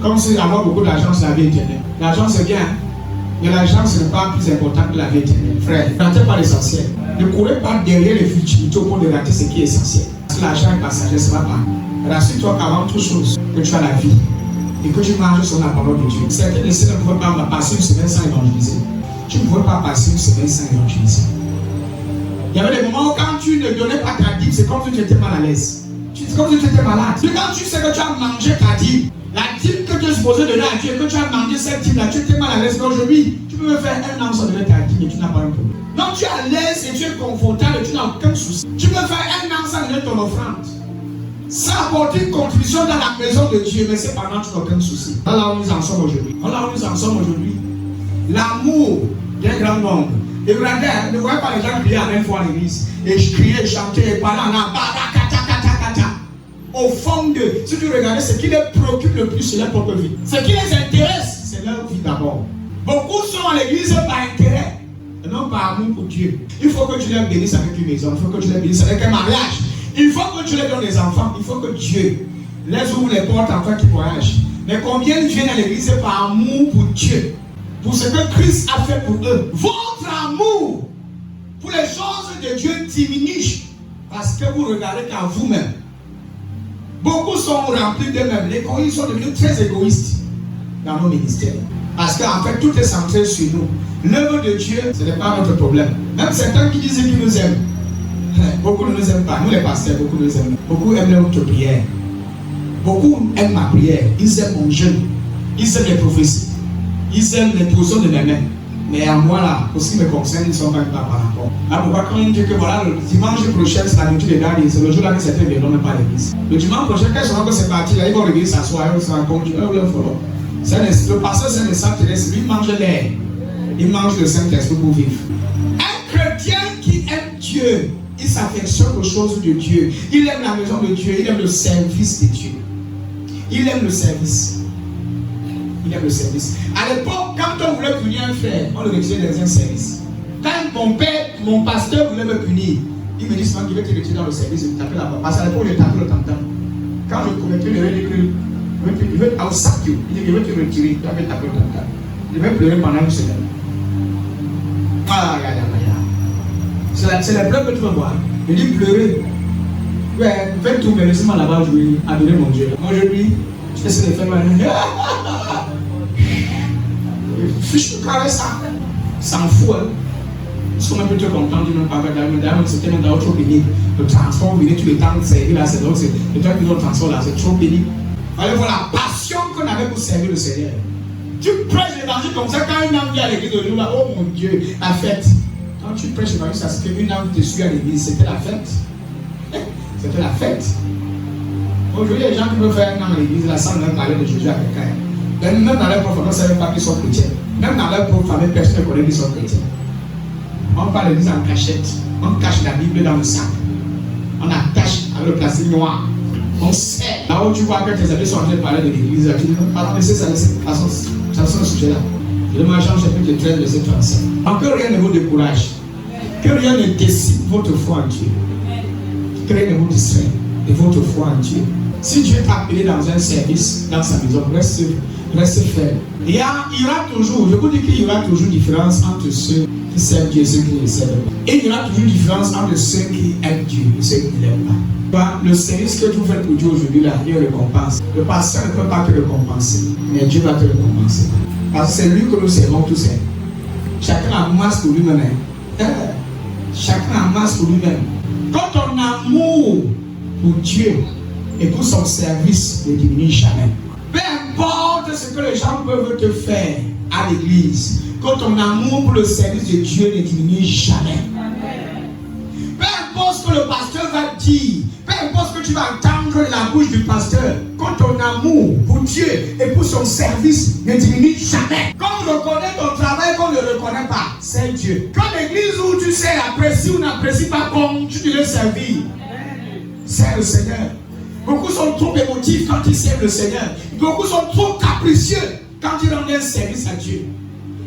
Comme si avoir beaucoup d'argent, c'est la vie éternelle. L'argent, c'est bien. Mais l'argent, ce n'est pas plus important que la vie éternelle. Frère, ne ratez pas l'essentiel. Ne courez pas derrière les futilités pour de rater ce qui est essentiel. Parce que l'argent est passager, ça ne va pas. Rassure-toi qu'avant toute chose, que tu as la vie. Et que tu manges sur la parole de Dieu. Certains ici ne pouvaient pas passer une semaine sans évangéliser. Tu ne pouvais pas passer une semaine sans évangéliser. Il y avait des moments où quand tu ne donnais pas ta dîme, c'est comme si tu étais mal à l'aise. C'est comme si tu étais malade. Et quand tu sais que tu as mangé ta dîme, la dîme que tu es supposé donner à Dieu, que tu as mangé cette dîme-là, tu étais mal à l'aise. Mais aujourd'hui, tu peux me faire un an sans donner ta dîme et tu n'as pas un problème. Non, tu es à l'aise et tu es confortable et tu n'as aucun souci. Tu peux faire un an sans donner ton offrande. Ça apporte une contribution dans la maison de Dieu, mais c'est pendant que tu n'as aucun souci. Voilà où nous en sommes aujourd'hui. Voilà où nous en sommes aujourd'hui. L'amour d'un grand nombre. Et regardez, ne voyez pas les gens crier à même fois à l'église. Et je criais, chantais, et parlais en kata. Au fond d'eux, si tu regardais, ce qui les préoccupe le plus, c'est leur propre vie. Ce qui les intéresse, c'est leur vie d'abord. Beaucoup sont à l'église par intérêt, et non par amour pour Dieu. Il faut que tu les bénisses avec une maison, il faut que tu les bénisses avec un mariage. Il faut que tu les donnes des enfants, il faut que Dieu les ouvre les portes afin qu'ils voyagent. Mais combien viennent à l'église par amour pour Dieu, pour ce que Christ a fait pour eux? Votre amour pour les choses de Dieu diminue parce que vous regardez qu'à vous-même. Beaucoup sont remplis d'eux-mêmes. Les Coréens sont devenus très égoïstes dans nos ministères. Parce qu'en fait, tout est centré sur nous. L'œuvre de Dieu, ce n'est pas notre problème. Même certains qui disent qu'ils nous aiment. Beaucoup ne nous aiment pas. Nous les pasteurs, beaucoup nous aiment. Beaucoup aiment notre prière. Beaucoup aiment ma prière. Ils aiment mon jeûne. Ils aiment les prophéties. Ils aiment les positions de mes mains. Mais à moi là, pour ce qui me concerne, ils ne sont pas par rapport. Alors pourquoi quand on dit que voilà, le dimanche prochain, c'est la nourriture des derniers, c'est le jour là que certains ne viendront pas à l'église. Le dimanche prochain, quand ils sauront que c'est parti là, ils vont à l'église s'asseoir, ils vont se rencontrer, ils vont leur follow. Le pasteur, c'est le Saint-Thérèse, lui, il mange l'air. Il mange le Saint-Esprit pour vivre. Un chrétien qui aime Dieu, il s'affectionne aux choses de Dieu. Il aime la maison de Dieu, il aime le service de Dieu. Il aime le service. Il aime le service. À l'époque, quand on voulait punir un frère, on le retirait dans un service. Quand mon père, mon pasteur voulait me punir, il me dit souvent qu'il veut te retirer dans le service et me taper là-bas. Parce qu'à l'époque, je tapais le tam-tam. Quand je commettais le ridicule, il veut au sac. Il dit qu'il veut te retirer, il veut taper le tam-tam. Il veut pleurer pendant une semaine. Ah, c'est la pleurs que tu vas voir. Il dit pleurer. Ouais, faites tout, mais laissez-moi là-bas jouer, adorer mon Dieu. Aujourd'hui, je essaie de faire mal. Fiche le carré, ça s'en fout. Ils sont un peu trop contents du nom papa d'ailleurs, c'était même trop béni. Le transport, venait tout le temps de servir là, c'est donc le temps que nous transport là, c'est trop béni. Allez voir la passion qu'on avait pour servir le Seigneur. Tu prêches l'évangile comme ça, quand une âme vient à l'église de nous là, oh mon Dieu, la fête. Quand tu prêches l'évangile, ça c'est qu'une âme te suit à l'église, c'était la fête. C'était la fête. Aujourd'hui, les gens qui peuvent faire un an à l'église, là, sans même parler de Jésus à quelqu'un. Même dans leur propre famille, on ne sait même pas qu'ils sont chrétiens. Même dans leur propre famille, personne ne connaît qu'ils sont chrétiens. On parle de l'église en cachette. On cache la Bible dans le sac. On attache avec le plastique noir. On sait. Là où tu vois que tes amis sont en train de parler de l'église, tu dis non, pardon, laissez ça, laissez ça. Ça sent le sujet là. Et le marchand chapitre 13, verset 35. Donc que rien ne vous décourage. Que rien ne décide votre foi en Dieu. Que rien ne vous distrait de votre foi en Dieu. Si Dieu t'a appelé dans un service, dans sa maison, reste faible. Il y aura toujours, je vous dis qu'il y aura toujours différence entre ceux qui servent Dieu et ceux qui ne servent pas. Et il y aura toujours différence entre ceux qui aiment Dieu et ceux qui ne l'aiment pas. Le service que vous faites pour Dieu aujourd'hui, là, il récompense. Le pasteur ne peut pas te récompenser, mais Dieu va te récompenser. Parce que c'est lui que nous servons tous seuls. Chacun amasse pour lui-même. Chacun amasse pour lui-même. Quand ton amour pour Dieu et pour son service ne diminue jamais. Peu importe ce que les gens peuvent te faire à l'église, quand ton amour pour le service de Dieu ne diminue jamais. Peu importe ce que le pasteur va dire, peu importe ce que tu vas entendre de la bouche du pasteur, quand ton amour pour Dieu et pour son service ne diminue jamais. Quand on reconnaît ton travail, qu'on ne le reconnaît pas, c'est Dieu. Quand l'église où tu sais apprécie ou n'apprécie pas, continue de le servir. C'est le Seigneur. Beaucoup sont trop émotifs quand ils servent le Seigneur. Beaucoup sont trop capricieux quand ils rendent un service à Dieu.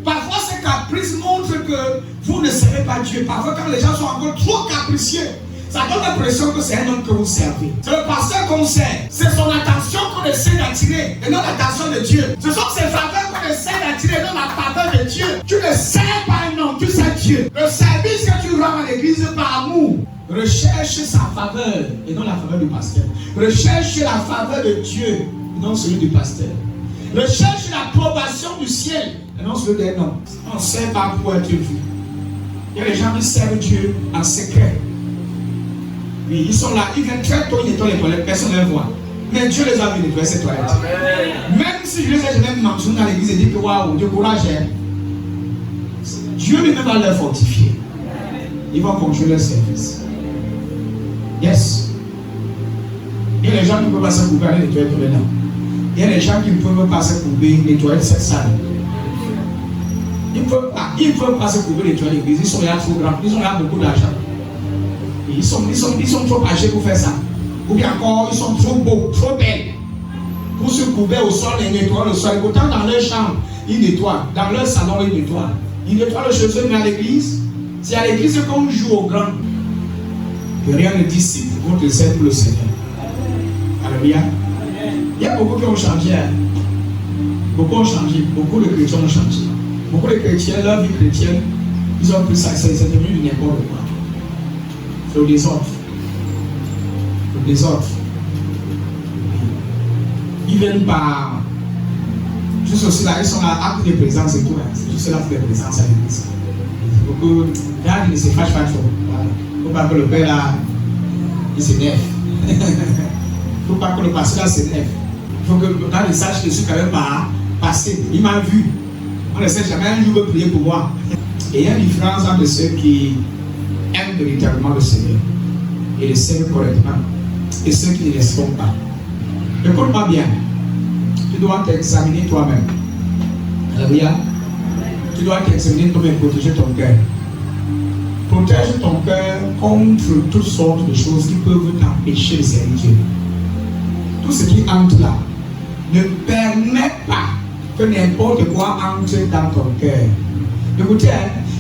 Parfois, ces caprices montrent que vous ne servez pas Dieu. Parfois, quand les gens sont encore trop capricieux, ça donne l'impression que c'est un homme que vous servez. C'est le pasteur qu'on sert. C'est son attention qu'on essaie d'attirer et non l'attention de Dieu. Ce sont ses faveurs qu'on essaie d'attirer et non la faveur de Dieu. Tu ne sers pas un homme, tu sers Dieu. Le service que tu rends à l'église par amour, recherche sa faveur et non la faveur du pasteur. Recherche la faveur de Dieu et non celui du pasteur. Recherche l'approbation du ciel et non celui d'un homme. On ne sert pas pour être vu. Il y a des gens qui servent Dieu en secret. Oui, ils sont là, ils viennent très tôt, ils nettoient les toilettes, personne ne les voit. Mais Dieu les a vu nettoyer ces toilettes. Amen. Même si je les ai jamais mentionnés dans l'église et dit que waouh, Dieu courage. Dieu lui-même va les fortifier. Ils vont continuer leur service. Yes. Il y a des gens qui ne peuvent pas se couper à nettoyer tous les noms. Il y a des gens qui ne peuvent pas se couper nettoyer cette salle. Ils ne peuvent pas se couper nettoyer l'église. Ils sont là trop grands. Ils ont là beaucoup d'argent. Ils sont trop âgés pour faire ça. Ou bien encore, ils sont trop beaux, trop belles. Pour se couper au sol et nettoyer le sol. Et pourtant, dans leur chambre, ils nettoient. Dans leur salon, ils nettoient. Ils nettoient le cheveu, mais à l'église, c'est à l'église qu'on joue au grand. Que rien ne dissipe votre service pour le Seigneur. Alléluia. Il y a beaucoup qui ont changé. Beaucoup ont changé. Beaucoup de chrétiens ont changé. Beaucoup de chrétiens, leur vie chrétienne, ils ont pris ça. C'est devenu n'importe quoi. C'est au désordre. Au désordre. Ils viennent par. Juste aussi là, ils sont là, acte de présence et tout. C'est juste l'acte de présence à l'église. Beaucoup. Là, ils ne se fâchent pas trop. Il ne faut pas que le père là, il s'énerve. Il ne faut pas que le pasteur là s'énerve. Il faut que quand il sache que je suis quand même pas passé. Il m'a vu. On ne sait jamais un jour veut prier pour moi. Et il y a une différence entre ceux qui aiment véritablement le Seigneur et le servent correctement et ceux qui ne le font pas. Écoute-moi bien. Tu dois t'examiner toi-même. Alléluia. Tu dois t'examiner toi-même et protéger ton cœur. Protège ton cœur contre toutes sortes de choses qui peuvent t'empêcher de servir Dieu. Tout ce qui entre là ne permet pas que n'importe quoi entre dans ton cœur. Écoutez,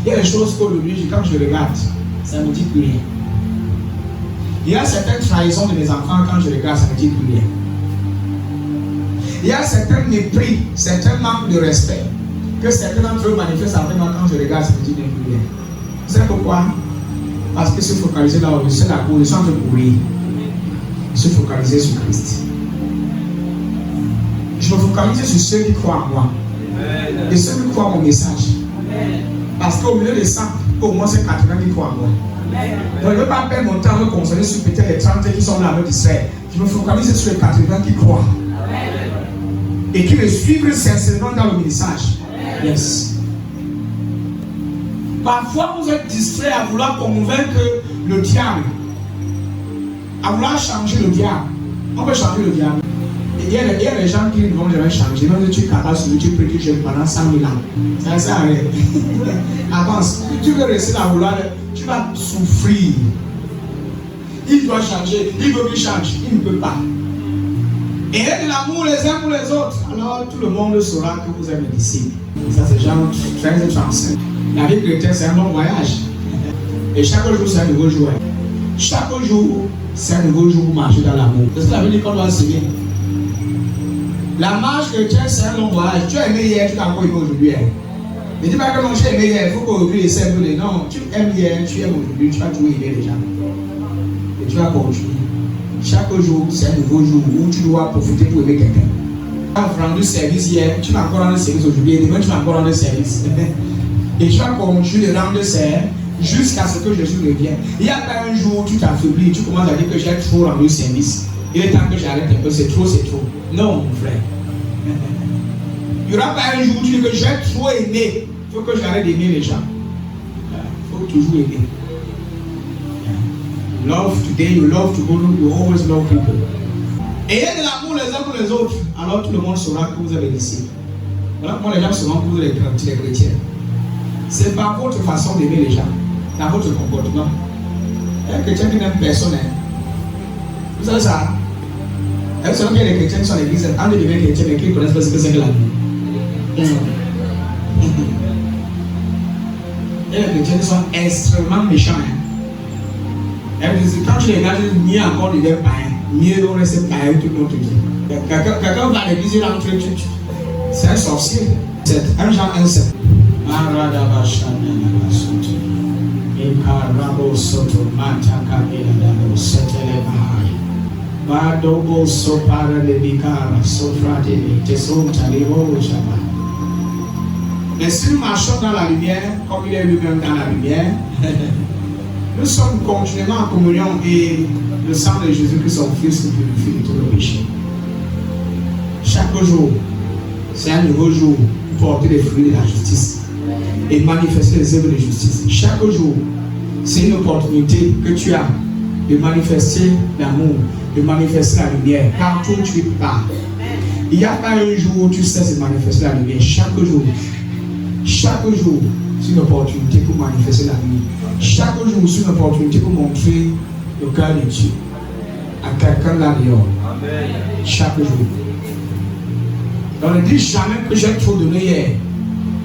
il y a des choses qu'aujourd'hui, quand je regarde, ça ne me dit plus rien. Il y a certaines trahisons de mes enfants, quand je regarde, ça ne me dit plus rien. Il y a certains mépris, certains manques de respect que certains d'entre eux manifestent avec moi quand je regarde, ça ne me dit plus rien. Vous savez pourquoi? Parce que se focaliser là où c'est la cause, ils sont en train de courir. Se focaliser sur Christ. Je me focalise sur ceux qui croient en moi. Et ceux qui croient en mon message. Parce qu'au milieu des 100, au moins c'est 80 qui croient en moi. Donc je ne veux pas perdre mon temps à me concentrer sur peut-être les 30 qui sont là à me distraire. Je me focalise sur les 80 qui croient. Et qui me suivent sincèrement dans le message. Yes. Parfois vous êtes distrait à vouloir convaincre le diable. À vouloir changer le diable. On peut changer le diable. Il y a des gens qui ne vont jamais changer. Même si tu es capable de tu pries, tu jeûnes pendant 100 000 ans. Ça sert à rien. Avance. Si tu veux rester dans la vouloir, tu vas souffrir. Il doit changer. Il veut qu'il change. Il ne peut pas. Et ayez de l'amour les uns pour les autres. Alors tout le monde saura que vous êtes mes disciples. Ça c'est Jean 13 et 35. La vie chrétienne c'est un long voyage. Et chaque jour c'est un nouveau jour. Chaque jour c'est un nouveau jour pour marcher dans l'amour. C'est ce que la Bible dit qu'on doit s'aimer. La marche chrétienne c'est un long voyage. Tu as aimé hier, tu as encore aimé aujourd'hui. Ne dis pas que non, j'ai aimé hier, il faut qu'aujourd'hui essaie de dire non, tu aimes hier, tu aimes aujourd'hui, tu vas toujours aimer les gens. Et tu vas continuer. Chaque jour, c'est un nouveau jour où tu dois profiter pour aimer quelqu'un. Tu as rendu service hier, tu vas encore rendre service aujourd'hui, et demain tu vas encore rendre service. Et tu vas continuer de rendre service jusqu'à ce que Jésus revienne. Il n'y a pas un jour où tu t'affaiblis, tu commences à dire que j'ai trop rendu service. Il est temps que j'arrête un peu, c'est trop, c'est trop. Non, mon frère. Il n'y aura pas un jour où tu dis que j'ai trop aimé. Il faut que j'arrête d'aimer les gens. Il faut toujours aimer. Love today, you love tomorrow, you always love people. Ayez de l'amour les uns pour les autres, alors tout le monde saura que vous avez ici. Voilà comment les gens sauront que vous êtes les chrétiens. C'est par votre façon d'aimer les gens, dans votre comportement. Un chrétien qui n'aime personne, vous savez ça? Vous savez qu'il y a des chrétiens qui sont à l'église, un des devenus chrétiens, mais qui ne connaissent pas ce que c'est que l'amour. Et les chrétiens sont extrêmement méchants. Quand tu les regardes, mieux encore de leur païen, mieux on reste païen toute notre vie. Quelqu'un va à l'église, il entre c'est un sorcier. C'est 1 Jean 1,7. Mais si nous marchons dans la lumière, comme il est lui-même dans la lumière, nous sommes continuellement en communion et le sang de Jésus que son Fils nous purifie de tous nos péchés. Chaque jour, c'est un nouveau jour pour porter les fruits de la justice et manifester les œuvres de justice. Chaque jour, c'est une opportunité que tu as de manifester l'amour, de manifester la lumière partout où tu pars. Il n'y a pas un jour où tu cesses de manifester la lumière. Chaque jour, c'est une opportunité pour manifester la lumière. Chaque jour, c'est une opportunité pour montrer le cœur de Dieu à quelqu'un là-dehors. Chaque jour. Donc ne dis jamais que j'ai trop donné hier.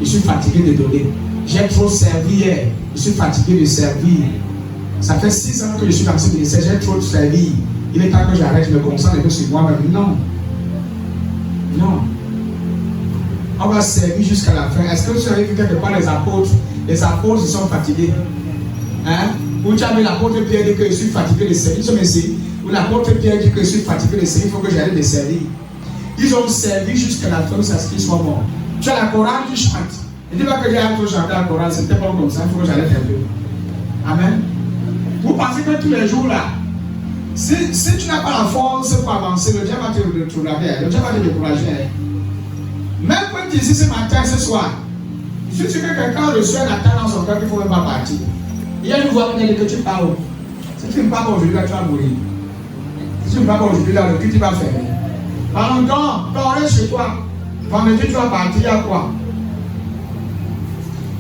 Je suis fatigué de donner. J'ai trop servi hier. Je suis fatigué de servir. Ça fait 6 ans que je suis dans ce ministère. J'ai trop servi. Il est temps que j'arrête, je me concentre un peu sur moi-même. Non. Non. On va servir jusqu'à la fin. Est-ce que vous savez que quelque part les apôtres ils sont fatigués? Hein? Ou tu as vu l'apôtre Pierre dit que je suis fatigué de servir. Ou l'apôtre Pierre dit que je suis fatigué de servir, il faut que j'arrête de servir. Ils ont servi jusqu'à la fin, c'est ce qu'ils sont morts. Tu as la chorale, tu chantes. Ne dis pas que j'ai hâte de chanter la chorale, c'était pas comme ça, il faut que j'arrête un peu. Amen. Vous pensez que tous les jours là, si tu n'as pas la force pour avancer, le diable va te regarder, le diable va te décourager. Même quand tu es ici ce matin, ce soir, si tu veux que quelqu'un reçoit un attaque dans son cœur, il ne faut même pas partir. Il y a une voix qui dit que tu parles. Si tu ne parles pas aujourd'hui, là, tu vas mourir. Si tu ne parles pas aujourd'hui, là, le cul, tu vas fermer. Pendant quand on reste chez toi, vendredi, tu vas partir, il y a quoi?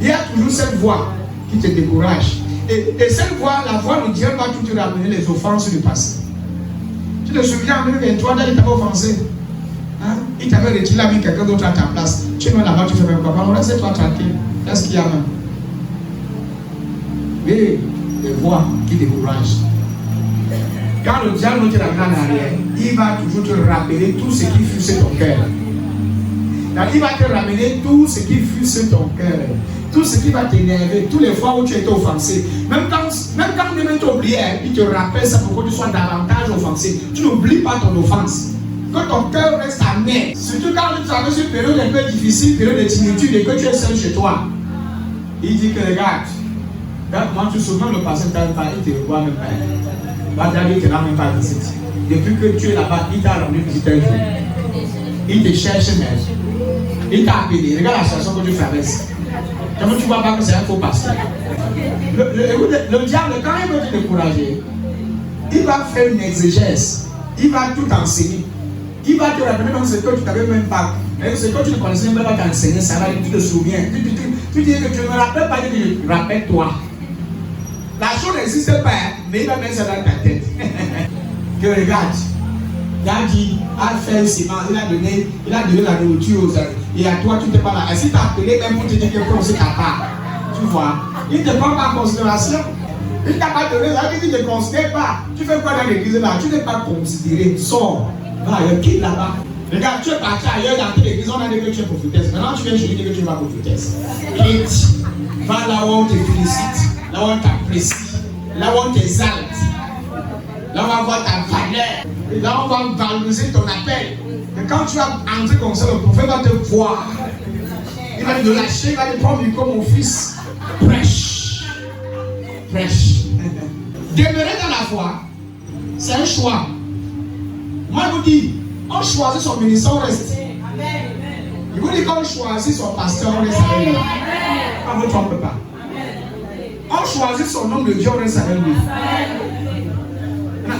Il y a toujours cette voix qui te décourage. Et cette voix, la voix de Dieu va tout te ramener les offenses du passé. Tu te souviens en 2023, il t'avait offensé. Hein? Il t'avait retiré, il a mis quelqu'un d'autre à ta place. Tu es là-bas, tu fais même quoi? Pardon, reste-toi tranquille. Qu'est-ce qu'il y a même? Et les voix qui découragent. Quand le diable te ramène en arrière, il va toujours te rappeler tout ce qui fut sur ton cœur. Il va te ramener tout ce qui fut sur ton cœur. Tout ce qui va t'énerver, toutes les fois où tu as été offensé. Même quand demain tu oublies, il te rappelle ça pour que tu sois davantage offensé. Tu n'oublies pas ton offense. Que ton cœur reste amer. Surtout quand tu traverses une période un peu difficile, période de timidité et que tu es seul chez toi. Il dit que regarde, comment tu souviens le passé, il te revoit même pas. Il ne te rend même pas visite. Depuis que tu es là-bas, il t'a rendu visite un jour. Il te cherche même. Il t'a appelé. Regarde la situation que tu traverses. Comment tu ne vois pas que c'est un faux pasteur? Le diable, quand il veut te décourager, il va faire une exégèse Il va tout enseigner. Il va te rappeler même ce que tu n'avais même pas. Ce que tu ne connaissais même pas t'enseigner, ça va, tu te souviens. Tu dis que tu ne me rappelles pas, rappelle-toi. La chose n'existe pas, mais il va mettre ça dans ta tête. Que regarde. Il a dit, a fait un ciment, il a donné la nourriture aux autres. Et à toi, tu n'es pas là. Et si tu as appelé même pour te dire que tu es aussi capable, tu vois, il ne te prend pas en considération. Il ne t'a pas donné, il ne te considère pas. Tu fais quoi dans l'église là? Tu n'es pas considéré. Sors. Va ailleurs, quitte là-bas. Regarde, tu es parti ailleurs dans l'église, on a dit que tu es prophétesse. Maintenant, tu viens chez lui dire que tu es pas prophétesse. Quitte. Va là où on te félicite, là où on t'apprécie, là où on t'exalte. Là, on va voir ta valeur. Là, on va valoriser ton appel. Et quand tu vas entrer comme ça, le prophète va te voir. Il va te lâcher, il va te prendre comme mon fils. Prêche. Prêche. Demeurer dans la foi, c'est un choix. Moi, je vous dis, on choisit son ministère, on reste. Je vous dis qu'on choisit son pasteur, on reste avec lui. On ne vous trompe pas. On choisit son nom de Dieu, on reste avec lui.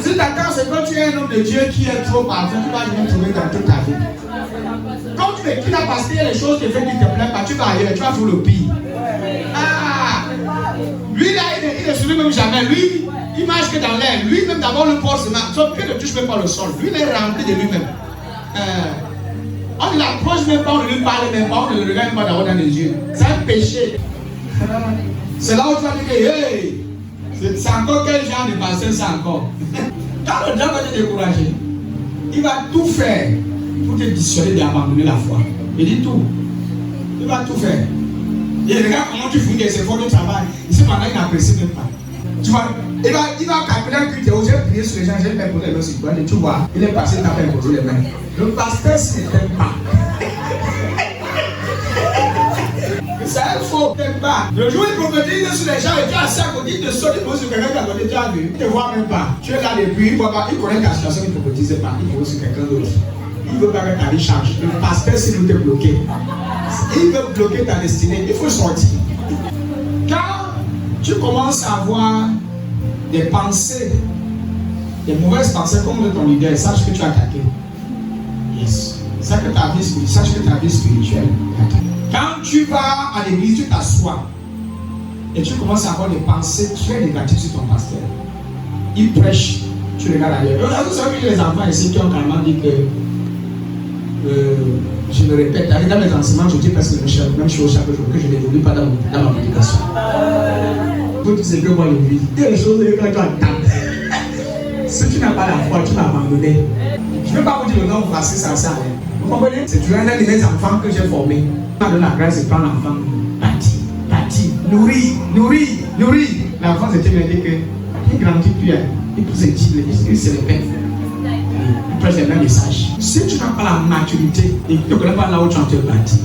Si d'accord, c'est quand tu es un homme de Dieu qui est trop parfait, tu vas venir trouver dans toute ta vie. Quand tu es là parce qu'il y a des choses qui te plaisent pas, tu vas ailleurs, tu vas faire le pire. Ah! Lui là, il ne sourit même jamais. Lui, il marche que dans l'air. Lui-même d'abord le porte, sauf qu'il ne touche même pas le sol. Lui, il est rempli de lui-même. On ne l'approche même pas, on ne lui parle même pas, on ne le regarde même pas d'abord dans les yeux. C'est un péché. C'est là où tu vas dire que, hey! C'est encore quel genre de pasteur c'est encore. Quand le diable va te décourager, il va tout faire pour te dissuader d'abandonner la foi. Il dit tout. Il va tout faire. Et regarde comment tu finis des efforts de travail. Ici, pendant il n'apprécie même pas. Tu vois, il va calculer un culte. J'ai prié sur les gens, j'ai imposé les mains sur toi. Tu vois, il est passé, il t'a fait imposer les mains. Le pasteur, ce n'est pas. C'est un faux, peut-être pas. Le jour où il prophétise sur les gens et tu es assis à côté, il te saute, il pose sur quelqu'un qui est à côté, tu as vu. Il ne te voit même pas. Tu es là depuis, il ne voit pas. Il connaît ta situation, il ne prophétise pas. Il pose sur quelqu'un d'autre. Il ne veut pas que ta vie change. Le pasteur, s'il veut te bloquer, il veut bloquer ta destinée. Il faut sortir. Quand tu commences à avoir des pensées, des mauvaises pensées comme de ton leader, sache que tu as attaqué. Yes. Sache que ta vie spirituelle est attaquée. Quand tu vas à l'église, tu t'assois et tu commences à avoir des pensées très négatives sur ton pasteur. Il prêche, tu regardes ailleurs. Vous savez que les enfants ici qui ont carrément dit que je me répète, dans mes enseignements, je dis presque même chose chaque jour, que je n'évolue pas dans ma prédication. Vous dites que moi je vis. Il y a des choses que tu attends. Si tu n'as pas la foi, tu vas abandonner. Je ne vais pas vous dire le nom, voici ça, ça. Vous comprenez? C'est un de mes enfants que j'ai formé. De la grâce, il prend l'enfant, bâti, nourri. L'enfant s'était dit que il grandit plus, il pousse les titres, il se répète. Il prêche les mêmes messages. Si tu n'as pas la maturité et que tu ne connais pas là où tu en te bâti,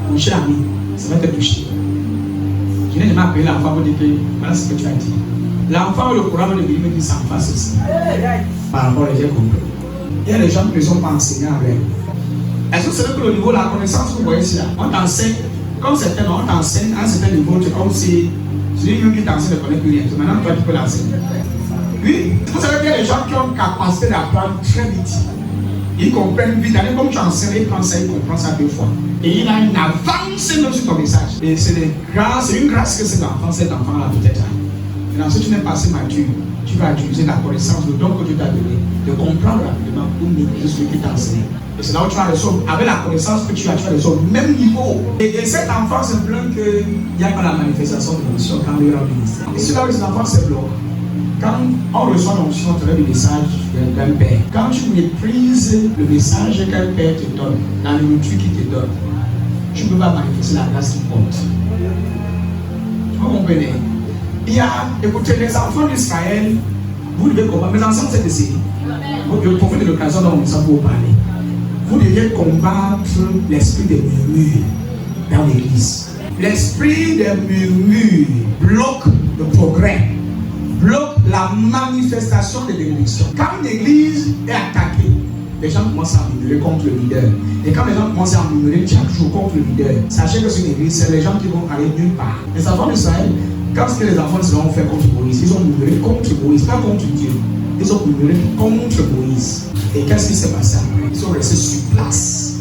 mon cher ami, ça va te toucher. Je n'ai jamais appelé l'enfant pour dire que voilà ce que tu as dit. L'enfant, le courant de Dieu me dit ça en face aussi. Par rapport à les gens compris. Il y a des gens qui ne sont pas enseignés avec. Est-ce que c'est que le niveau de la connaissance que vous voyez ici là, on t'enseigne, comme certains, on t'enseigne à un certain niveau, c'est comme si celui qui t'enseigne ne connaît plus rien. Maintenant, toi, tu peux l'enseigner. Oui, vous savez qu'il y a des gens qui ont capacité d'apprendre très vite. Ils comprennent vite. Comme tu enseignes, ils prennent ça, ils comprennent ça 2 fois. Et il a une avance même sur ton message. Et c'est une grâce que cet enfant-là peut-être. Maintenant, si tu n'es pas assez mature, tu vas utiliser la connaissance, le don que Dieu t'a donné, de comprendre rapidement pour maîtriser ce qui t'a enseigné. Et c'est là où tu vas résoudre, avec la connaissance que tu as résoudre au même niveau. Et cet enfant se plaint qu'il n'y a pas la manifestation de l'onction quand il est en ministère. Et c'est là où les enfants se bloquent. Quand on reçoit l'onction, on te donne le message d'un père. Quand tu méprises le message qu'un père te donne, la nourriture qu'il te donne, tu ne peux pas manifester la grâce qui compte. Vous comprenez? Il y a, écoutez, les enfants d'Israël, vous devez combattre. Mes enfants, c'est ici. Vous devez profiter de l'occasion dont nous pour vous parler. Vous devez combattre l'esprit des murmures dans l'église. L'esprit des murmures bloque le progrès, bloque la manifestation de l'église. Quand l'église est attaquée, les gens commencent à murmurer contre le leader. Et quand les gens commencent à murmurer chaque jour contre le leader, sachez que c'est une église, c'est les gens qui vont aller nulle part. Les enfants d'Israël, quand ce que les enfants d'Israël ont fait contre Moïse, ils ont murmuré contre Moïse, pas contre Dieu. Ils ont murmuré contre Moïse. Et qu'est-ce qui s'est passé après? Ils sont restés sur place.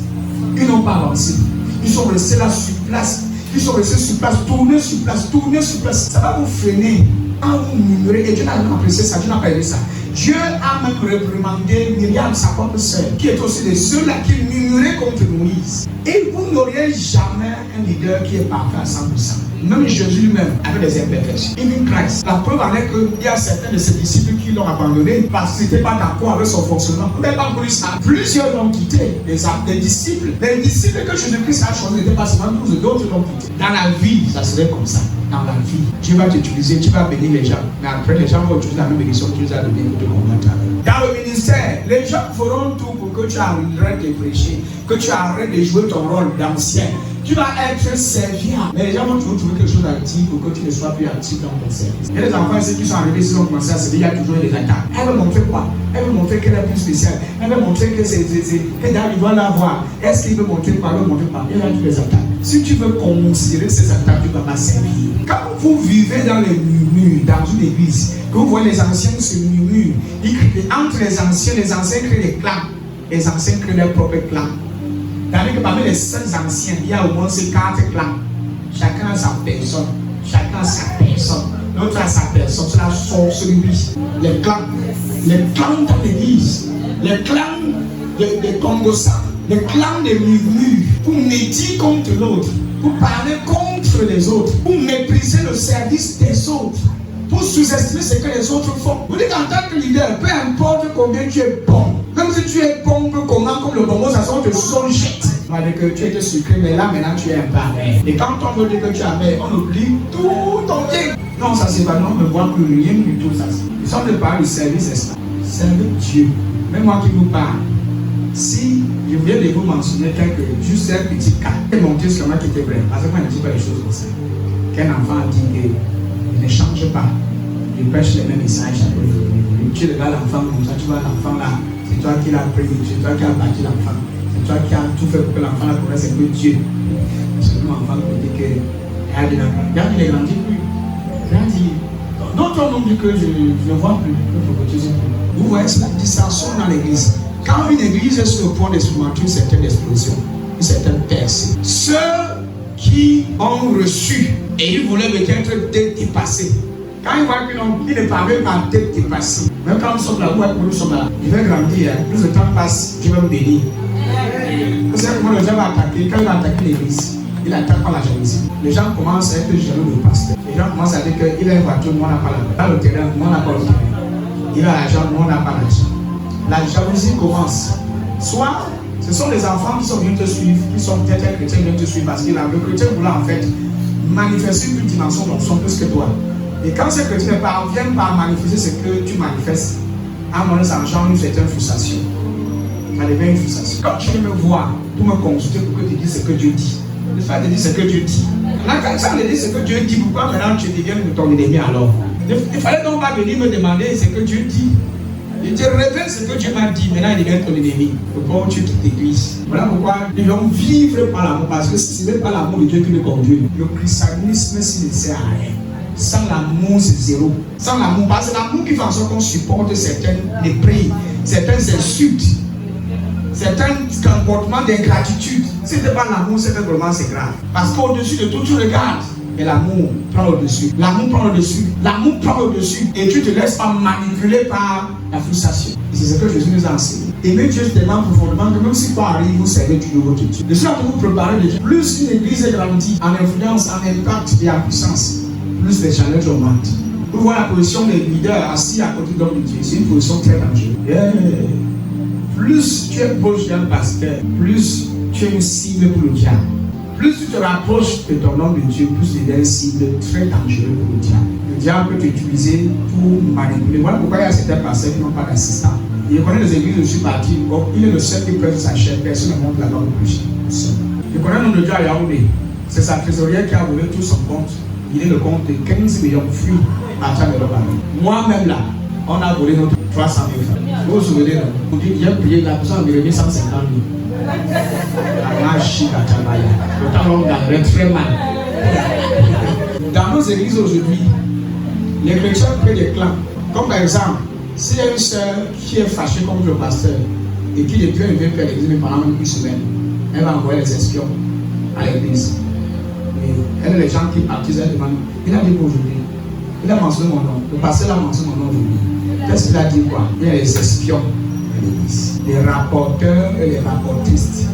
Ils n'ont pas avancé. Ils sont restés là sur place. Ils sont restés sur place, tournés sur place, tournés sur place. Ça va vous freiner quand vous murmurez. Et Dieu n'a pas apprécié ça, Dieu n'a pas aimé ça. Dieu a même réprimandé Myriam, sa propre sœur, qui est aussi de ceux-là qui murmuraient contre Moïse. Et vous n'auriez jamais un leader qui est parfait à 100%. Même Jésus lui-même avait des imperfections. Even Christ. La preuve en est qu'il y a certains de ses disciples qui l'ont abandonné parce qu'ils n'étaient pas d'accord avec son fonctionnement. Vous n'avez pas voulu ça. Plusieurs l'ont quitté. Les disciples que Jésus-Christ a choisis n'étaient pas seulement 12, d'autres l'ont quitté. Dans la vie, ça serait comme ça. Dans la vie, Dieu va t'utiliser, tu vas bénir les gens. Mais après, les gens vont utiliser la même bénédiction que tu les as donnée pour te combattre. Dans le ministère, les gens feront tout pour que tu arrêtes de prêcher, que tu arrêtes de jouer ton rôle d'ancien. Tu vas être serviable. Mais les gens vont toujours trouver quelque chose à dire pour que tu ne sois plus actif dans ton service. Il y a des enfants ici qui sont arrivés, ils ont commencé à se dire, il y a toujours des attaques. Elle veut montrer quoi? Elle veut montrer qu'elle est plus spéciale. Elle veut montrer que c'est il doit l'avoir. Est-ce qu'il veut montrer quoi? Il veut montrer quoi? Il y a toutes les attaques. Si tu veux considérer ces attaques, tu ne vas pas servir. Quand vous vivez dans les murmures, dans une église, que vous voyez les anciens se murmurent, entre les anciens créent des clans. Les anciens créent leur propre clan. C'est-à-dire que parmi les 5 anciens, il y a au moins ces 4 clans. Chacun a sa personne. Chacun a sa personne. L'autre a sa personne. C'est la sorcellerie. Les clans dans l'église. Les clans des Congossans. Les clans des murmures. Pour médire contre l'autre. Pour parler contre les autres. Pour mépriser le service des autres. Pour sous-estimer ce que les autres font. Vous dites en tant que leader, peu importe combien tu es bon. Même si tu es bon, comment, comme le bonbon, ça sort de son jette. On va dire que tu étais sucré, mais là maintenant tu es un pareil. Et quand on veut dire que tu as amer, on oublie tout ton bien. Non, ça c'est pas, non, on ne voit plus rien du tout ça. Nous sommes de parler du service, n'est-ce pas? Servir Dieu. Même moi qui vous parle. Si je viens de vous mentionner juste un petit cas, et monter sur moi qui était vrai, parce que moi je ne dis pas les choses comme ça. Qu'un enfant a dit qu'il ne change pas, il prêche les mêmes messages à lui. Tu regardes l'enfant comme ça, tu vois l'enfant là. C'est toi qui l'as pris, c'est toi qui as bâti l'enfant, c'est toi qui as tout fait pour que l'enfant la connaisse, c'est que Dieu. C'est nous l'enfant qui dit que regarde, il est grandi plus. D'autres n'ont dit que je ne vois plus, vous voyez, c'est la dissension dans l'église. Quand une église est sur le point d'expérimenter une certaine explosion, une certaine percée, ceux qui ont reçu et ils voulaient peut-être dépassés. Quand ils voient qu'ils ne parviennent pas à être dépassés, même quand nous sommes là, nous sommes là, il va grandir, plus le temps passe, Dieu va me bénir. Vous savez comment le gens va attaquer? Quand il va attaquer l'église, il attaque par la jalousie. Les gens commencent à être jaloux du pasteur. Les gens commencent à dire qu'il a une voiture, moi on n'a pas la. Dans le terrain, moi on n'a pas le terrain. Il a l'argent, moi on n'a pas l'argent. La jalousie commence. Soit ce sont les enfants qui sont venus te suivre, qui sont peut-être chrétiens qui viennent te suivre parce que le chrétien voulait en fait manifester une dimension d'onction plus que toi. Et quand ces chrétiens ne parviennent pas à manifester ce que tu manifestes, à un moment ça engendre une certaine frustration. Ça devient une frustration. Quand tu viens me voir pour me consulter pour que tu dises ce que Dieu dit, il faut te dire ce que Dieu dit. Là, quand ça me dit ce que Dieu dit, pourquoi maintenant tu deviens ton ennemi alors? Il fallait donc pas venir me demander ce que Dieu dit. Il te révèle ce que Dieu m'a dit, maintenant il devient ton ennemi. Pourquoi tu quittes l'église? Voilà pourquoi nous devons vivre par l'amour, parce que si ce n'est pas l'amour de Dieu qui nous conduit, le christianisme ne sert à rien. Sans l'amour, c'est zéro. Sans l'amour, parce que c'est l'amour qui fait en sorte qu'on supporte certaines mépris, certaines insultes, certains comportements d'ingratitude. Si ce n'est pas l'amour, c'est que vraiment c'est grave. Parce qu'au-dessus de tout, tu regardes. Et l'amour prend au-dessus. L'amour prend au-dessus. L'amour prend au-dessus. Et tu ne te laisses pas manipuler par la frustration. Et c'est ce que Jésus nous a enseigné. Aimer Dieu tellement profondément que même si quoi arrive, vous savez Dieu votre Dieu. Je suis en train de vous préparer de Dieu. Plus une église est grandie en influence, en impact et en puissance, plus les challenges augmentent. Vous voyez la position des leaders assis à côté de l'homme de Dieu. C'est une position très dangereuse. Plus tu es proche d'un pasteur, plus tu es une cible pour le diable. Plus tu te rapproches de ton homme de Dieu, plus il est une cible très dangereuse pour le diable. Le diable peut t'utiliser pour manipuler. Voilà pourquoi il y a certains pasteurs qui n'ont pas d'assistant. Il connaît les églises où je suis parti. Il est le seul qui prête sa chair. Personne ne monte là-bas pour prêcher. Je connais un homme de Dieu à Yaoundé. C'est sa trésorière qui a volé tout son compte. Il est le compte de 15 millions de fruits à Tchamelobari. Moi-même là, on a volé notre 300 000 francs. Vous vous souvenez, non? Vous dites, j'ai prié, la personne a remis 150 000. Le temps long d'arrêt très mal. Dans nos églises aujourd'hui, les chrétiens créent des clans. Comme par exemple, S'il y a une soeur qui est fâchée contre le pasteur et qui depuis elle vient faire l'église, mais pendant même une semaine, elle va envoyer les espions à l'église. Et elle, les gens qui partent, elle demande, il a dit qu'aujourd'hui, il a mentionné mon nom, le pasteur a mentionné mon nom aujourd'hui. Qu'est-ce qu'il a dit quoi? Il y a les espions à l'église, les rapporteurs et les rapportistes.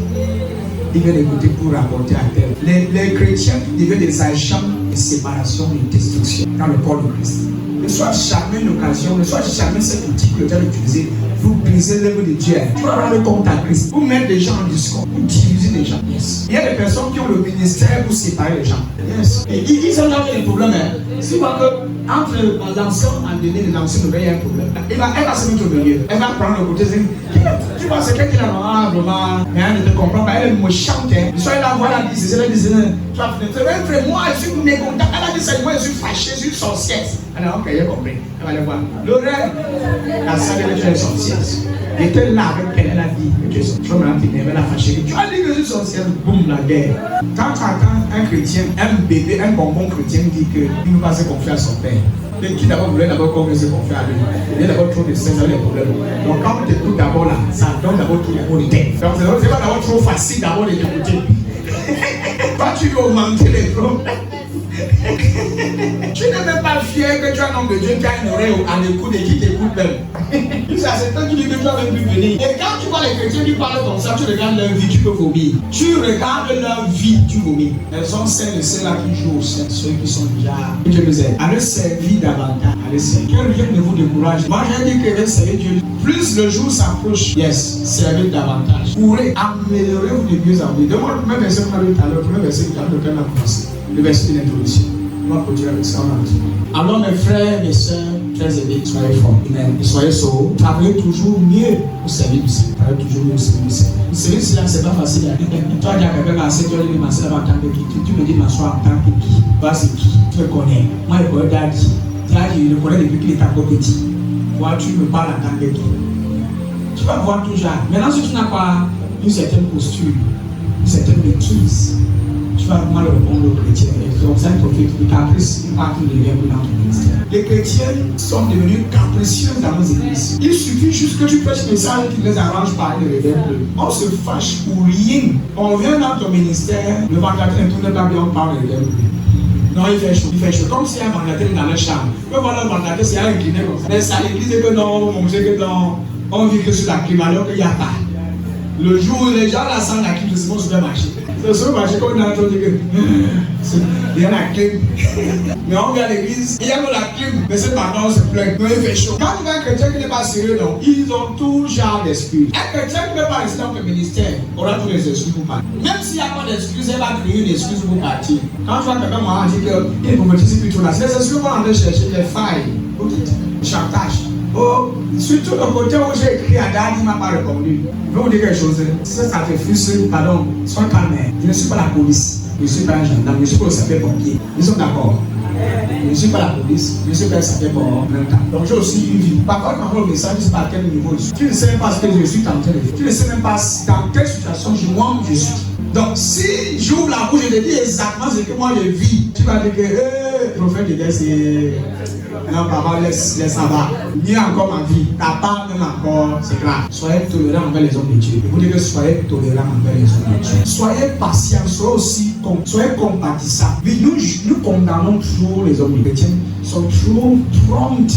Ils viennent écouter pour rapporter à terre. Les chrétiens deviennent des agents de séparation et de destruction dans le corps de Christ. Ne soit jamais une occasion, ne soit jamais cet outil que tu as utilisé pour briser l'œuvre de Dieu. Tu vas rendre compte à Christ, pour mettre des gens en discorde, pour diviser les gens. Yes. Il y a des personnes qui ont le ministère pour séparer les gens. Yes. Et ils ont jamais des problèmes. Si vous voyez que entre l'ancien en donné et l'ancien nouvel, il y a un problème. Elle va se mettre au milieu. Elle va prendre le côté. Tu vois, c'est quelqu'un qui a vraiment, mais elle ne te comprend pas. Elle est méchante. Soit elle a voix, elle a dit, c'est elle dit, tu vas faire, moi, je suis mécontent. Elle a dit, c'est moi, je suis fâché, je suis sorcière. Elle a dit, ok, j'ai compris. Elle va aller voir. Lorraine, la salle de tu es sorcière. Elle était là avec elle, elle a dit, tu es sorcière. Elle a fâché. Tu as dit que je suis sorcière. Boum, la guerre. Quand tu attends un chrétien, un bébé, un bonbon chrétien dit qu'il ne va pas se confier à son père. Et qui d'abord voulait d'abord qu'on se confie à lui. Il y a d'abord trop de stress, les problèmes. Donc quand on t'écoute d'abord là, ça donne d'abord tout le monde de tête. Donc c'est pas d'abord trop facile d'abord de t'écouter. Toi tu veux augmenter les problèmes. Tu n'es même pas fier que tu as un homme de Dieu qui a une oreille à l'écoute et qui t'écoute même. C'est toi qui dis que tu as même pu venir. Et quand tu vois les chrétiens qui parlent comme ça, tu regardes leur vie, tu peux vomir. Tu regardes leur vie, tu vomis. Elles sont celles et ceux-là qui jouent au sein, ceux qui sont déjà. Dieu nous aide. Allez servir davantage. Allez servir. Que rien ne vous décourage. Moi j'ai dit que servir Dieu. Plus le jour s'approche, yes, servir davantage. Pourrez améliorer vous de mieux en mieux. Demande le premier verset qu'on a lu tout à l'heure, le premier verset que on a commencé. Le verset de l'introduction. On va continuer avec ça. Alors mes frères, mes soeurs, très aimés, soyez forts. Amen. Soyez sauvés. Travaillez toujours mieux pour servir du Seigneur. Travaillez toujours mieux pour servir du Seigneur. Vous savez, c'est pas facile. Toi, tu as quelqu'un à 7 heures, il m'a dit en tant que qui. Tu me dis m'asseoir en tant que qui. Toi, c'est qui? Tu me connais. Moi, je connais Daddy. Daddy, je le connais depuis qu'il est encore petit. Toi, tu me parles en tant que qui. Tu vas voir toujours. Maintenant, si tu n'as pas une certaine posture, une certaine maîtrise, tu vas mal répondre aux chrétiens. Donc, c'est un prophète qui caprice, il part de lien dans ton ministère. Les chrétiens sont devenus capricieux dans nos églises. Il suffit juste que tu prêches le message qui les arrange par les réveils. On se fâche pour rien. On vient dans ton ministère, le vendredi ne tourne pas bien, on parle de réveils. Non, il fait chaud, il fait chaud. Comme s'il y a un vendredi dans la chambre. Mais voilà, le vendredi, c'est incliné comme ça. Mais ça, l'église, que non, on sait que non, on vit que sur la clim alors qu'il n'y a pas. Le jour où les gens la sentent la clim, c'est bon supermarché. C'est le supermarché qu'on a entendu que il y a la clim. Mais on vient à l'église, il y a la clim, mais c'est pendant on se plaint. Non, il fait chaud. Quand tu vois un chrétien qui n'est pas sérieux, non, ils ont tout genre d'excuses. Un chrétien qui ne peut pas rester dans le ministère aura tous les excuses pour partir. Même s'il n'y a pas d'excuses, elle va créer une excuse pour partir. Quand tu vois quelqu'un m'a dit qu'il est prophétisé plutôt là, c'est les excuses qu'on a chercher, les failles, le chantage. Oh, surtout le côté où j'ai écrit à Daddy, il ne m'a pas répondu. Je vais vous dire quelque chose. Si ça te frustre, pardon, sois calme. Je ne suis pas la police. Je ne suis pas un gendarme. Je ne suis pas le sapeur-pompier. Nous sommes d'accord. Je ne suis pas la police. Je ne suis pas un sapeur-pompier en même temps. Donc j'ai aussi une vie. Par contre, quand on le message, je ne sais pas à quel niveau je suis. Tu ne sais même pas ce que je suis en train de faire. Tu ne sais même pas dans quelle situation moi je suis. Donc si j'ouvre la bouche, je te dis exactement ce que moi je vis. Tu vas dire que, prophète de Dieu, c'est. Non, papa, laisse ça va. Ni encore ma vie. Ta part, même encore, c'est grave. Soyez tolérants envers les hommes de Dieu. Vous dites que soyez tolérants envers les hommes de Dieu. Soyez patients, soyez aussi soyez compatissants. Oui, nous condamnons toujours les hommes chrétiens. Ils sont trop prompts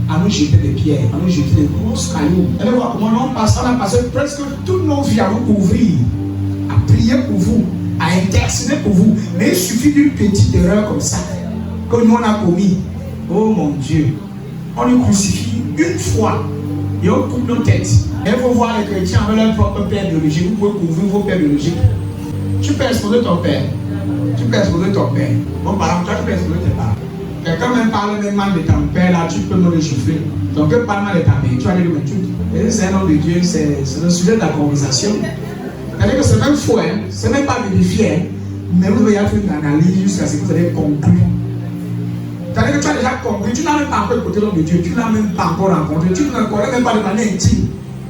à nous jeter des pierres, à nous jeter des grosses cailloux. Allez voir comment on a passé presque toutes nos vies à vous couvrir, à prier pour vous, à intercéder pour vous. Mais il suffit d'une petite erreur comme ça que nous on a commis. Oh mon Dieu, on le crucifie une fois et on coupe nos têtes. Et il faut voir les chrétiens avec leur propre père biologique. Vous pouvez couvrir vos pères biologiques. Tu peux exposer ton père. Tu peux exposer ton père. Bon, par exemple, toi, tu peux exposer tes parents. Quelqu'un même parle même mal de ton père, là, tu peux me le chiffrer. Donc, il parle mal de ta mère, tu vas aller le mettre. Et c'est un homme de Dieu, c'est le sujet de la conversation. C'est-à-dire que c'est même faux, hein? C'est même pas vérifié, hein? Mais vous devez faire une analyse jusqu'à ce que vous allez conclure. C'est-à-dire que tu as déjà compris, tu n'as même pas encore écouté l'homme de Dieu, tu ne l'as même pas encore rencontré, tu ne le connais même pas de manière intime.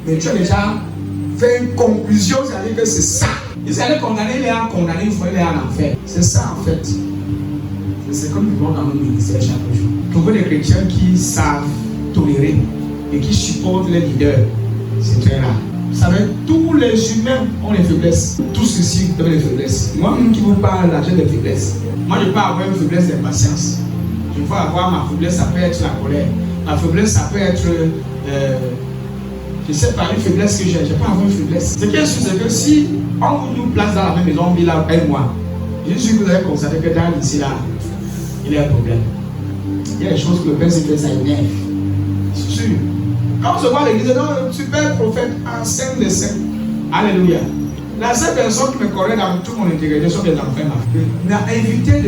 Mais tu as déjà fait une conclusion, c'est-à-dire que c'est ça. Ils allaient condamner, il est à condamner, il faut aller en enfer. C'est ça en fait. C'est comme nous vivons dans nos ministères chaque jour. Trouver des chrétiens qui savent tolérer et qui supportent les leaders, c'est très rare. Vous savez, tous les humains ont des faiblesses. Tous ici ont des faiblesses. Moi-même qui vous parle, j'ai des faiblesses. Moi, je peux avoir une faiblesse d'impatience. Je peux avoir ma faiblesse, ça peut être la colère. Ma faiblesse, ça peut être, je sais pas, une faiblesse que j'ai. Je peux avoir une faiblesse. Ce qui est sûr, c'est que si on nous place dans la même maison, on vit là, et moi, je suis sûr que vous avez constaté que dans ici, là, il y a un problème. Il y a des choses que le Père s'est fait, ça énerve. C'est sûr. Quand on se voit à l'église, non, super prophète, enseigne les saints. Alléluia. La seule personne qui me connaît dans toute mon intégrité sont des enfants. Il m'a évité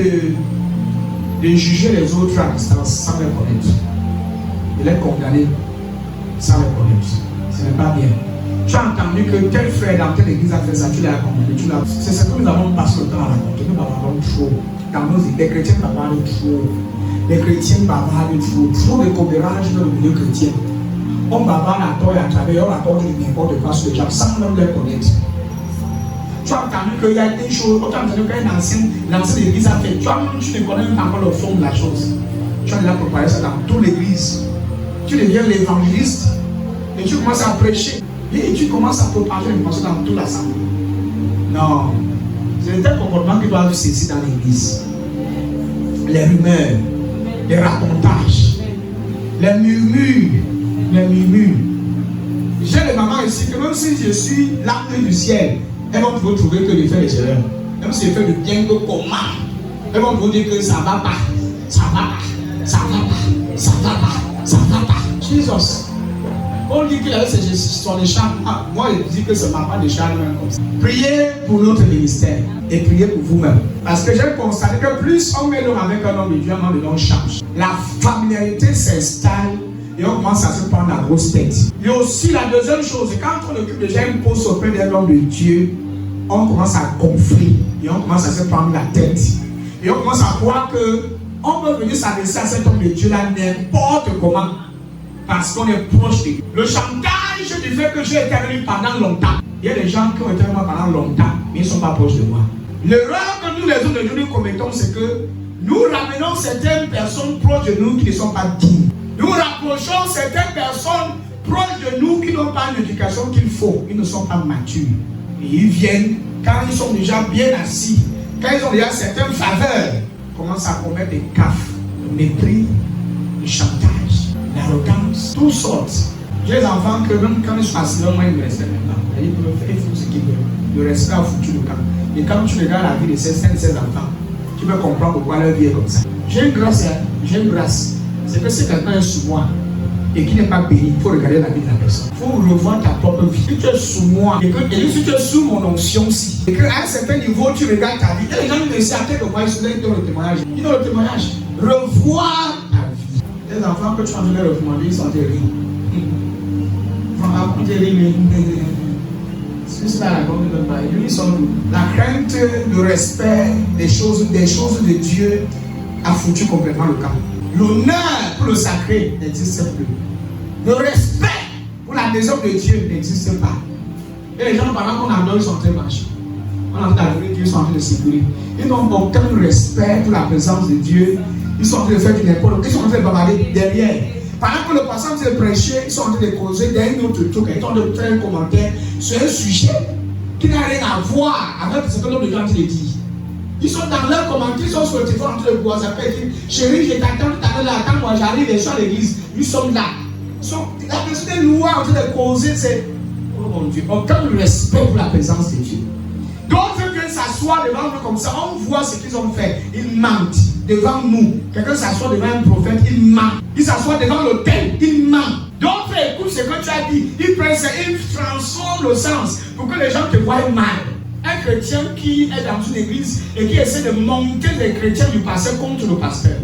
de juger les autres à distance sans les connaître. De les condamner sans les connaître. Ce n'est pas bien. Tu as entendu que tel frère dans telle église a fait ça, tu l'as condamné. C'est ce que nous avons passé le temps à raconter. Nous parlons trop. Dans nos idées, les chrétiens parlent trop. Les chrétiens bavardent trop de commérage dans le milieu chrétien. On bavarde à tort et à travers, on raconte n'importe quoi sur les gens sans même les connaître. Tu as entendu qu'il y a des choses, tu as entendu qu'un l'ancienne église a fait. Tu ne connais même pas encore le fond de la chose. Tu as déjà préparé ça dans toute l'église. Tu deviens l'évangéliste et tu commences à prêcher. Et tu commences à propager l'information dans toute l'assemblée. Non. C'est un tel comportement qui doit cesser dans l'église. Les rumeurs, les racontages, les murmures. J'ai des mamans ici que même si je suis l'âme du ciel, elles vont pouvoir trouver que je fais des erreurs. Même si je fais le bien que comment, elles vont pouvoir dire que ça va pas, ça va pas, ça va pas, ça va pas, ça va pas. Jesus. On dit qu'il avait son écharpe. Moi, je dis que ce n'est pas d'écharpe comme ça. Priez pour notre ministère et priez pour vous-même. Parce que j'ai constaté que plus on met l'homme avec un homme de Dieu, un homme de Dieu change. La familiarité s'installe et on commence à se prendre la grosse tête. Et aussi la deuxième chose, quand on occupe déjà une poste auprès d'un homme de Dieu, on commence à gonfler et on commence à se prendre la tête. Et on commence à croire qu'on peut venir s'adresser à cet homme de Dieu là n'importe comment. Parce qu'on est proche de lui. Le chantage du fait que j'ai été avec lui pendant longtemps. Il y a des gens qui ont été avec moi pendant longtemps, mais ils ne sont pas proches de moi. L'erreur que nous les autres de nous commettons, c'est que nous ramenons certaines personnes proches de nous qui ne sont pas dignes. Nous rapprochons certaines personnes proches de nous qui n'ont pas l'éducation qu'il faut. Ils ne sont pas matures. Et ils viennent, quand ils sont déjà bien assis, quand ils ont déjà certaines faveurs, commencent à commettre des gaffes, le mépris, le chantage, l'arrogance, toutes sortes. J'ai des enfants que même quand ils sont assis, moi ils me respectent maintenant. Ils font ce qu'ils veulent. Le respect a foutu le camp. Et quand tu regardes la vie de ces enfants, tu peux comprendre pourquoi leur vie est comme ça. J'ai une grâce. C'est que si quelqu'un est sous moi et qui n'est pas béni, il faut regarder la vie de la personne. Il faut revoir ta propre vie. Si tu es sous moi et si tu es sous mon onction aussi, et qu'à un certain niveau tu regardes ta vie, et les gens me disent à quel point ils donnent le témoignage. Ils donnent le témoignage. Revoir ta vie. Les enfants que tu as donné le recommander, ils sont terribles. C'est cela la grande de Paris. Ils sont la crainte, le respect des choses de Dieu a foutu complètement le camp. L'honneur pour le sacré n'existe plus. Le respect pour la maison de Dieu n'existe pas. Et les gens, pendant qu'on adore, ils sont en train de marcher. On est en train d'adorer Dieu, ils sont en train de sécuriser. Ils n'ont aucun respect pour la présence de Dieu. Ils sont en train de faire du n'importe quoi. Ils sont en train de bavarder derrière. Pendant que le passant de prêcher, ils sont en train de causer d'un autre truc. Ils sont en train de faire un commentaire sur un sujet qui n'a rien à voir avec ce que l'homme de gens qui le dit. Ils sont dans leur commentaire, ils sont sur le téléphone en train de boire. Ça peut être chérie, je t'attends tout à l'heure, quand moi j'arrive et je suis à l'église. Ils sont là. La personne est loin en train de causer, c'est oh mon Dieu, aucun respect pour la présence de Dieu. D'autres viennent s'asseoir devant nous comme ça, on voit ce qu'ils ont fait. Ils mentent devant nous. Quelqu'un s'assoit devant un prophète, il ment. Il s'assoit devant l'autel, il ment. D'autres écoutent ce que tu as dit, ils prennent ça, ils transforment le sens pour que les gens te voient mal. Un chrétien qui est dans une église et qui essaie de monter les chrétiens du passé contre le pasteur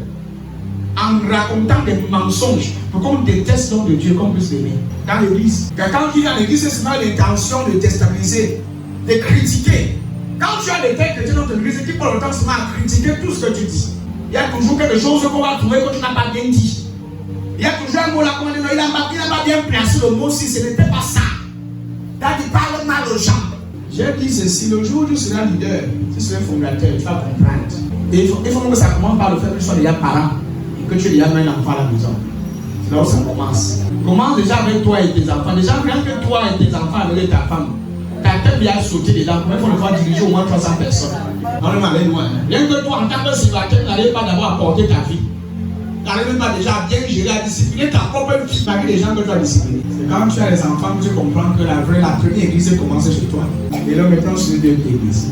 en racontant des mensonges pour qu'on déteste l'homme de Dieu, qu'on puisse l'aimer dans l'église. Quand il est dans l'église, c'est seulement l'intention de déstabiliser, de critiquer. Quand tu as des tels chrétiens dans ton église qui prennent le temps seulement à critiquer tout ce que tu dis, il y a toujours quelque chose qu'on va trouver que tu n'as pas bien dit. Il y a toujours un mot là qu'on va dire, il n'a pas bien placé le mot si ce n'était pas ça. Là, il parle mal aux gens. J'ai dit ceci, le jour où tu seras leader, tu seras fondateur, tu vas comprendre. Et il faut que ça commence par le fait que tu sois déjà parent et que tu aies déjà mis un enfant à la maison. C'est là où ça commence. Commence déjà avec toi et tes enfants. Déjà, rien que toi et tes enfants avec ta femme. Ta tête vient sauter dedans. Il faut devoir diriger au moins 300 personnes. On ne va aller loin. Rien que toi, en tant que célibataire, n'allez pas d'abord apporter ta vie. N'arrive même pas déjà à bien gérer, à discipliner ta propre vie. Malgré les gens que tu as disciplinés. C'est quand tu as les enfants que tu comprends que la première église commence chez toi. Et là maintenant, c'est une deuxième église.